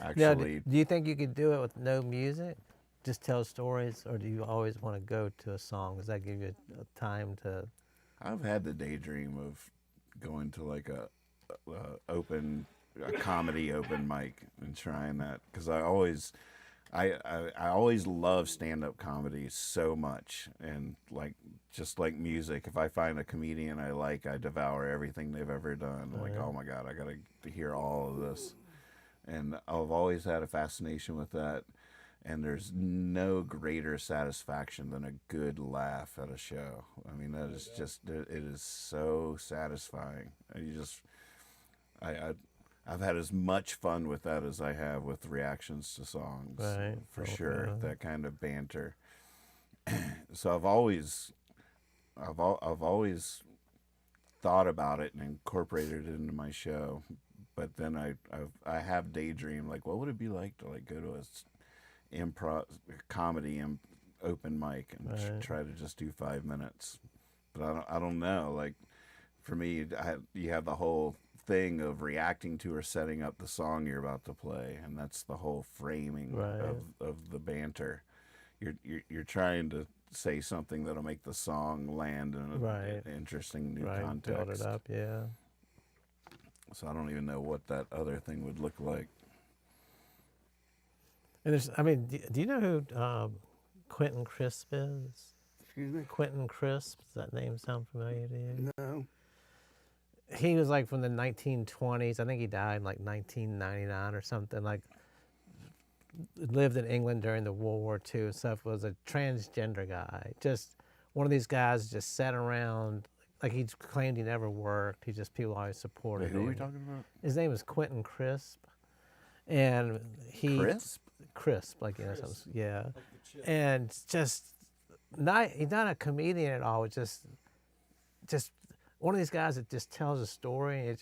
Now, actually. do you think you could do it with no music? Just tell stories, or do you always want to go to a song? Does that give you a time to? I've had the daydream of going to like a comedy open mic and trying that, because I always love stand-up comedy so much, and like just like music, if I find a comedian I like, I devour everything they've ever done. I'm like, oh my God, I gotta hear all of this. And I've always had a fascination with that, and there's no greater satisfaction than a good laugh at a show. I mean, that is just, it is so satisfying. I've had as much fun with that as I have with reactions to songs, Right. for Oh, sure. yeah. That kind of banter. So I've always thought about it and incorporated it into my show. But then I have daydreamed, like, what would it be like to like go to a improv comedy and open mic and Right. try to just do 5 minutes. But I don't know. Like, for me, you have the whole thing of reacting to or setting up the song you're about to play, and that's the whole framing Right. of the banter. You're trying to say something that'll make the song land in Right. an interesting new Right, context. build it up, yeah. So I don't even know what that other thing would look like. And there's, I mean, do you know who Quentin Crisp is? Excuse me? Quentin Crisp, does that name sound familiar to you? No. He was like from the 1920s. I think he died in like 1999 or something. Like, lived in England during the World War II and stuff. Was a transgender guy. Just one of these guys just sat around. Like, he claimed he never worked. He just, people always supported Wait, who him. are we talking about? His name is Quentin Crisp. And he. Crisp? Crisp, like, you know, something, yeah. And just, he's not a comedian at all. It's just one of these guys that just tells a story, and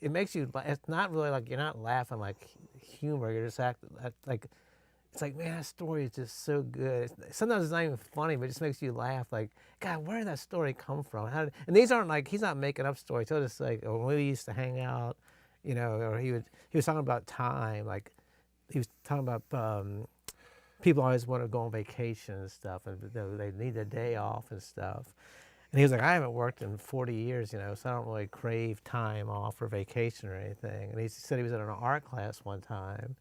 it makes you, it's not really like, you're not laughing like humor, you're just like, it's like, man, that story is just so good. Sometimes it's not even funny, but it just makes you laugh, like, God, where did that story come from? And these aren't like, he's not making up stories. He'll just like, oh, when we used to hang out, you know, or he was talking about time, like, he was talking about people always want to go on vacation and stuff, and they need a day off and stuff. And he was like, I haven't worked in 40 years, you know, so I don't really crave time off or vacation or anything. And he said he was in an art class one time,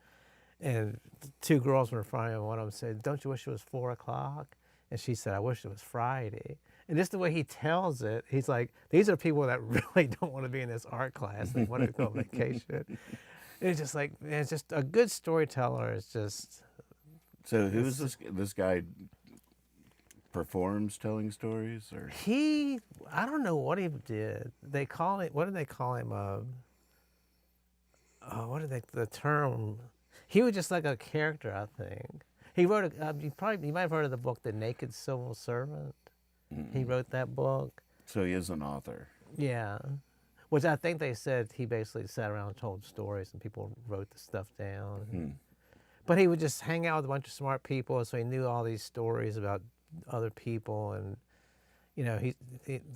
and two girls were in front of him, and one of them said, don't you wish it was 4 o'clock? And she said, I wish it was Friday. And just the way he tells it, he's like, these are people that really don't want to be in this art class. They want to go on vacation. And it's just like, man, it's just a good storyteller is just. So who's this guy performs telling stories, or I don't know what he did. They call it, what did they call him? The term? He was just like a character, I think. He wrote, you might have heard of the book, The Naked Civil Servant. He wrote that book. so he is an author. Yeah. Which I think they said he basically sat around and told stories and people wrote the stuff down. But he would just hang out with a bunch of smart people, so he knew all these stories about other people. And, you know,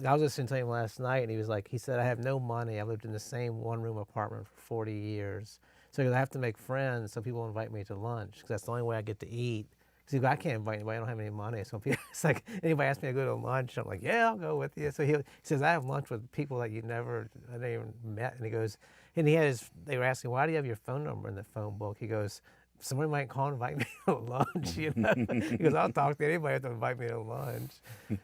I was listening to him last night, and he said, I have no money. I lived in the same one-room apartment for 40 years. So I have to make friends so people invite me to lunch, because that's the only way I get to eat. Because I can't invite anybody, I don't have any money. So it's like, anybody asks me to go to lunch, I'm like, yeah, I'll go with you. So he says, I have lunch with people that I never even met. And he goes, they were asking, why do you have your phone number in the phone book? He goes, somebody might call and invite me to lunch, you know? He goes, I'll talk to anybody to invite me to lunch. But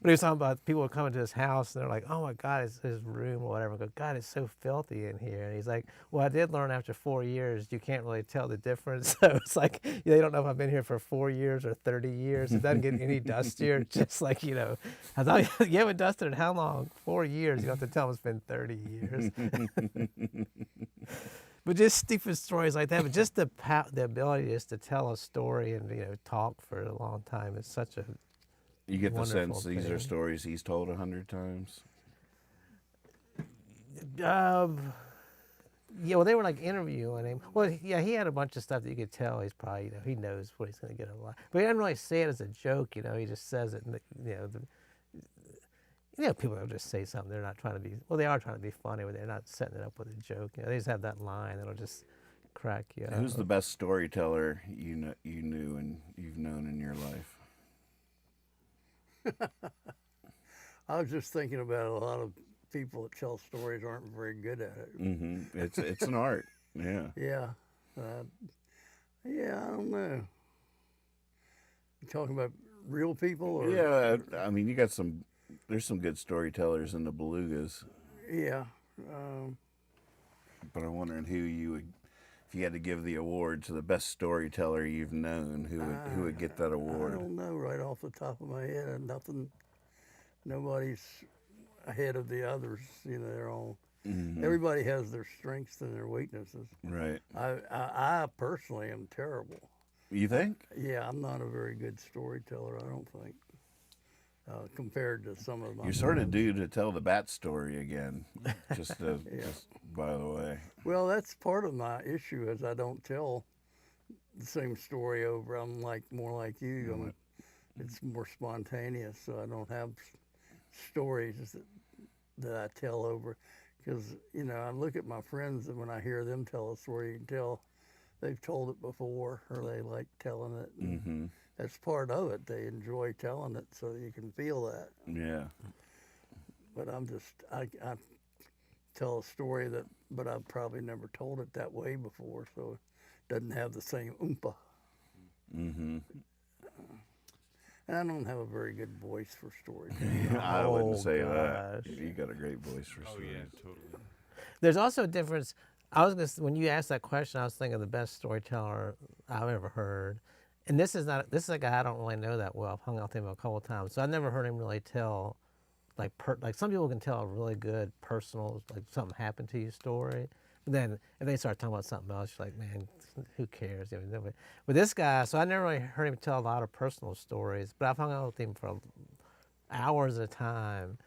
he was talking about people would come into his house, and they're like, oh my God, it's his room or whatever. I go, God, it's so filthy in here. And he's like, well, I did learn after 4 years, you can't really tell the difference. So it's like, they don't know if I've been here for 4 years or 30 years. It doesn't get any dustier. Just like, you know, I thought, you haven't dusted in how long? 4 years. You don't have to tell them it's been 30 years. But just stupid stories like that. But just the ability just to tell a story and, you know, talk for a long time is such a You get the wonderful sense these are thing. stories he's told 100 times. Yeah, well, they were like interviewing him. Well, yeah, he had a bunch of stuff that you could tell he's probably, you know, he knows what he's going to get a lot. But he doesn't really say it as a joke, you know. He just says it, and you know, people will just say something. They're not trying to be, well, they are trying to be funny, but they're not setting it up with a joke. You know, they just have that line that'll just crack you up. Who's the best storyteller you knew and you've known in your life? I was just thinking about a lot of people that tell stories aren't very good at it. It's an art. Yeah. Yeah. Yeah, I don't know. You talking about real people? Or? Yeah, I mean, there's some good storytellers in the belugas, Yeah. but I'm wondering if you had to give the award to the best storyteller you've known, who would get that I award? don't know right off the top of my head. Nobody's ahead of the others. You know, they're all. Everybody has their strengths and their weaknesses. Right. I personally am terrible. You think? Yeah, I'm not a very good storyteller. I don't think. Compared to some of my. You're sort of due to tell the bat story again. Just by the way. Well, that's part of my issue is I don't tell the same story over. I'm more like you. It's more spontaneous, so I don't have stories that I tell over, because you know I look at my friends and when I hear them tell a story, you can tell they've told it before or they like telling it. Mm-hmm. That's part of it. They enjoy telling it, so you can feel that. Yeah. But I tell a story but I've probably never told it that way before, so it doesn't have the same oompa. Mm-hmm. And I don't have a very good voice for storytelling. I wouldn't Oh, say gosh. that. You got a great voice for Oh stories. yeah, totally. There's also a difference. I was gonna, when you asked that question, I was thinking of the best storyteller I've ever heard. And this is a guy I don't really know that well. I've hung out with him a couple of times, so I never heard him really tell like some people can tell a really good personal, like something happened to you story. But then if they start talking about something else, you're like, man, who cares? You know, but this guy, so I never really heard him tell a lot of personal stories, but I've hung out with him for hours at a time,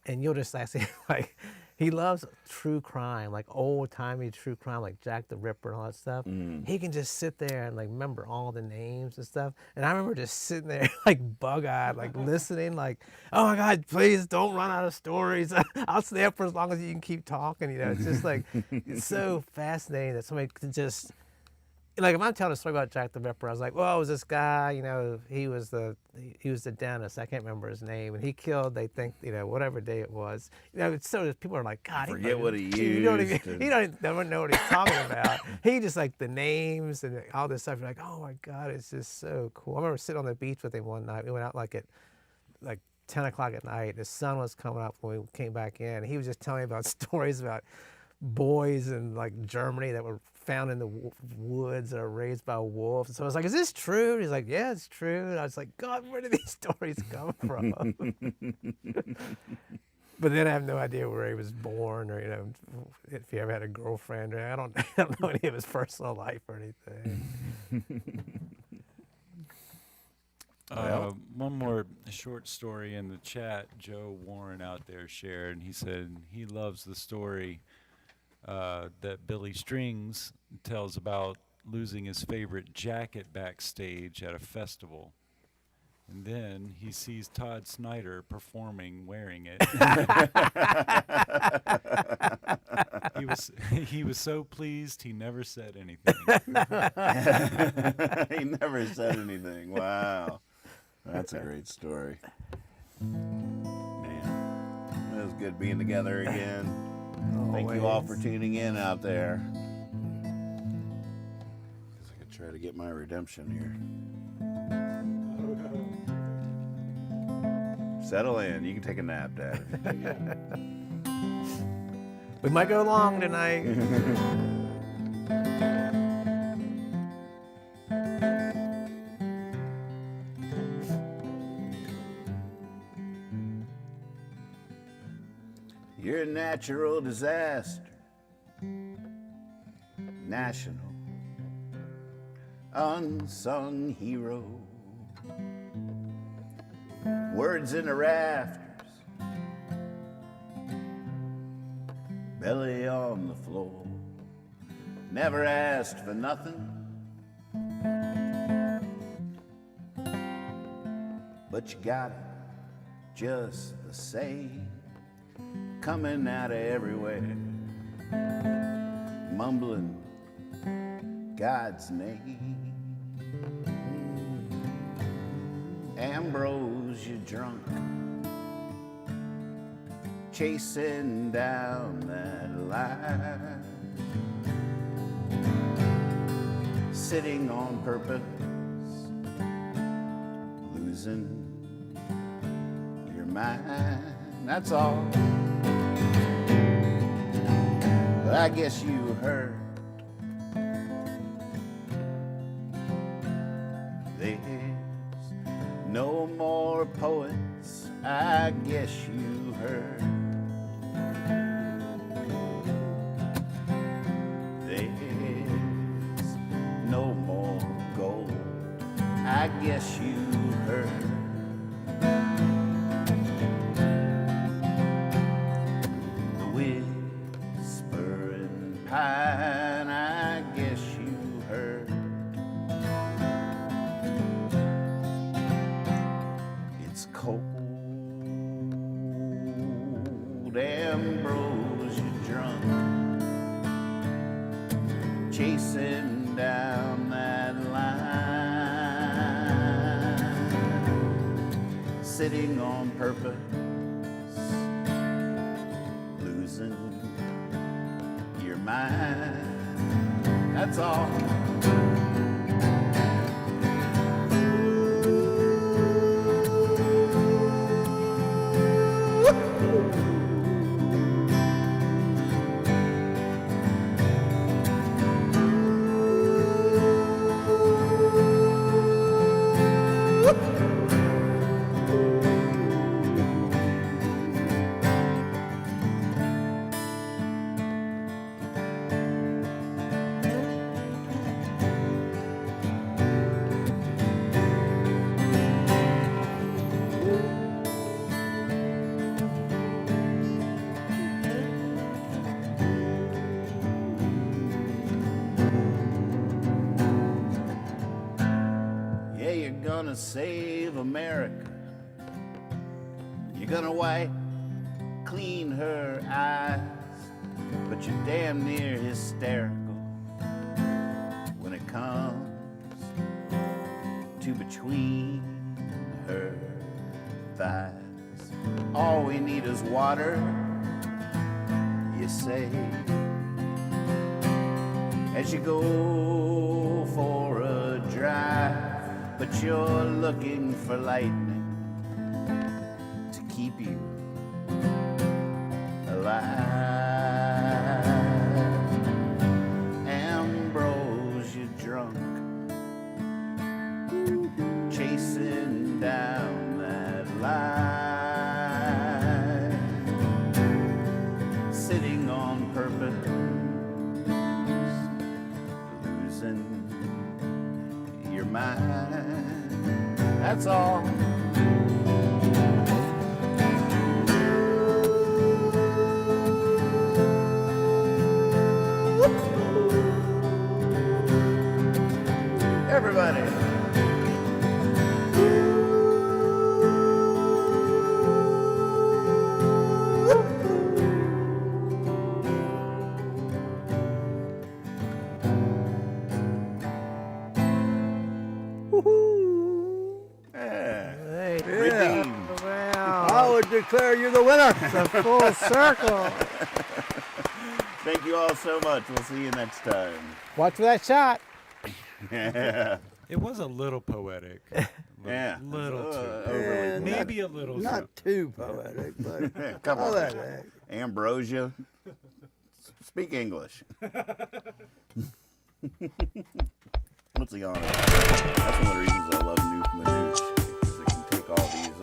and you'll just actually like, he loves true crime, like old timey true crime, like Jack the Ripper and all that stuff. He can just sit there and like remember all the names and stuff. And I remember just sitting there like bug-eyed, like listening, like, oh my God, please don't run out of stories. I'll stay up for as long as you can keep talking. You know, it's just like, it's so fascinating that somebody can just, like if I'm telling a story about Jack the Ripper, I was like, well, it was this guy, you know, he was the dentist, I can't remember his name, and he killed, they think, you know, whatever day it was. You know, it's so people are like, God, Forget what he you don't even, used. he don't even never know what he's talking about. He just like the names and all this stuff. You're like, oh my God, it's just so cool. I remember sitting on the beach with him one night. We went out like at 10 o'clock at night. The sun was coming up when we came back in. He was just telling me about stories about boys in like Germany that were found in the woods or raised by wolves. So I was like, is this true? And he's like, yeah, it's true. And I was like, God, where did these stories come from? But then I have no idea where he was born or, you know, if he ever had a girlfriend or I don't know any of his personal life or anything. One more short story in the chat. Joe Warren out there shared, and he said he loves the story that Billy Strings tells about losing his favorite jacket backstage at a festival. And then he sees Todd Snyder performing wearing it. He was so pleased he never said anything. He never said anything. Wow. That's a great story. Man, it was good being together again. Thank you all for tuning in out there. Guess I could try to get my redemption here. Settle in. You can take a nap, Dad. We might go long tonight. You're a natural disaster. National unsung hero. Words in the rafters. Belly on the floor. Never asked for nothing. But you got it just the same. Coming out of everywhere, mumbling God's name. Ambrose, you drunk, chasing down that line, sitting on purpose, losing your mind. That's all. But I guess you heard there's no more poets. I guess you heard there's no more gold. I guess you heard pine, I guess you heard. It's cold and you drunk, chasing down that line, sitting on purpose, losing your mind. That's all. Yeah, you're gonna save America. You're gonna wipe clean her eyes, but you're damn near hysterical when it comes to between her thighs. All we need is water, you say, as you go for a drive, but you're looking for lightning to keep you alive. Ambrosia drunk, chasing down that line, sitting on purpose, losing your mind. That's all. Everybody. Yeah. Hey, Redeemed. wow. I would declare you the winner. It's a full circle. Thank you all so much. We'll see you next time. Watch for that shot. Yeah. It was a little poetic. Yeah. Little too. Overly. Maybe a little Not too. too poetic, but Come all on. that heck. Ambrosia. Speak English. What's he on? That's one of the reasons I love New Manouche, because it can take all these,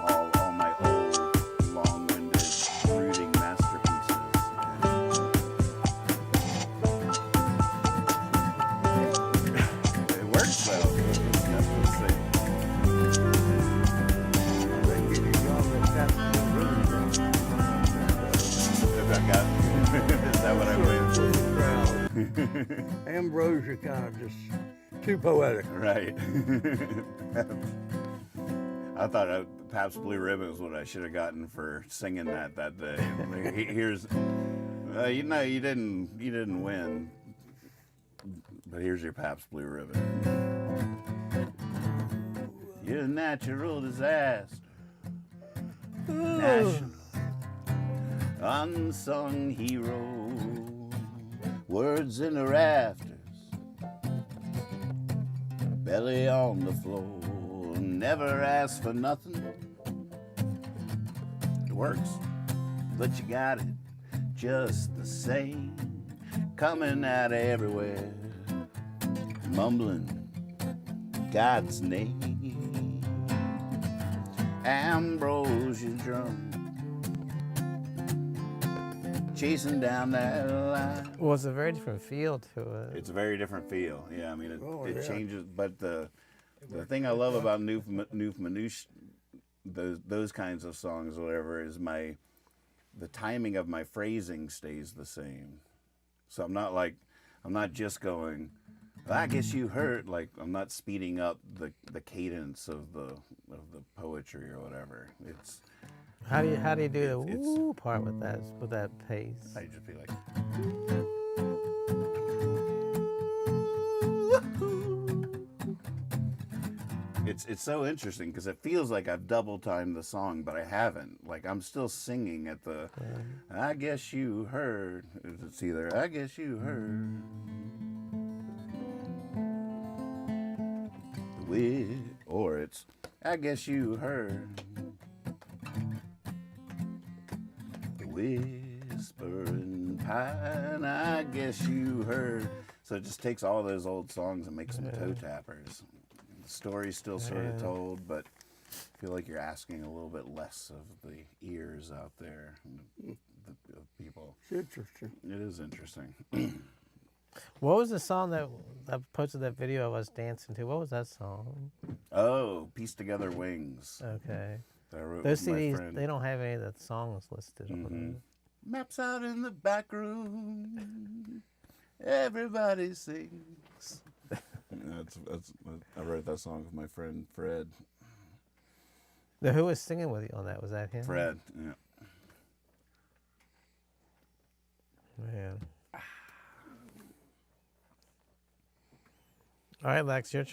all my old, long-winded, brooding masterpieces. It works though. That's what I'm saying. If I got, is that what I win? Ambrosia kind of just too poetic. Right. I thought Pabst Blue Ribbon was what I should have gotten for singing that day. Here's, you know, you didn't win, but here's your Pabst Blue Ribbon. You're a natural disaster, national unsung hero. Words in the rafters, belly on the floor, never ask for nothing. It works, but you got it just the same. Coming out everywhere, mumbling God's name. Ambrosia drum, chasing down that line. Well, it's a very different feel to it. It's a very different feel. Yeah, I mean, it yeah. changes. But the thing I love about New Manouche, those kinds of songs, or whatever, is the timing of my phrasing stays the same. So I'm not just going, I guess you heard. Like, I'm not speeding up the cadence of the poetry or whatever. How do you do the It's- woo part with that pace? I just be like, it's so interesting because it feels like I've double timed the song, but I haven't. Like I'm still singing at the. I guess you heard. It's either I guess you heard. The or it's I guess you heard. The whispering pine. I guess you heard. So it just takes all those old songs and makes them toe tappers. The story's still sort of told, but I feel like you're asking a little bit less of the ears out there, the people. It's interesting. It is interesting. What was the song that I posted that video of us dancing to? What was that song? Oh, Piece Together Wings. Okay. That I wrote Those with my CDs, friend. they don't have any of the songs listed on them. Maps out in the back room. Everybody sings. I wrote that song with my friend Fred. Now, who was singing with you on that? Was that him? Fred, yeah. Man. All right, Lex, your turn.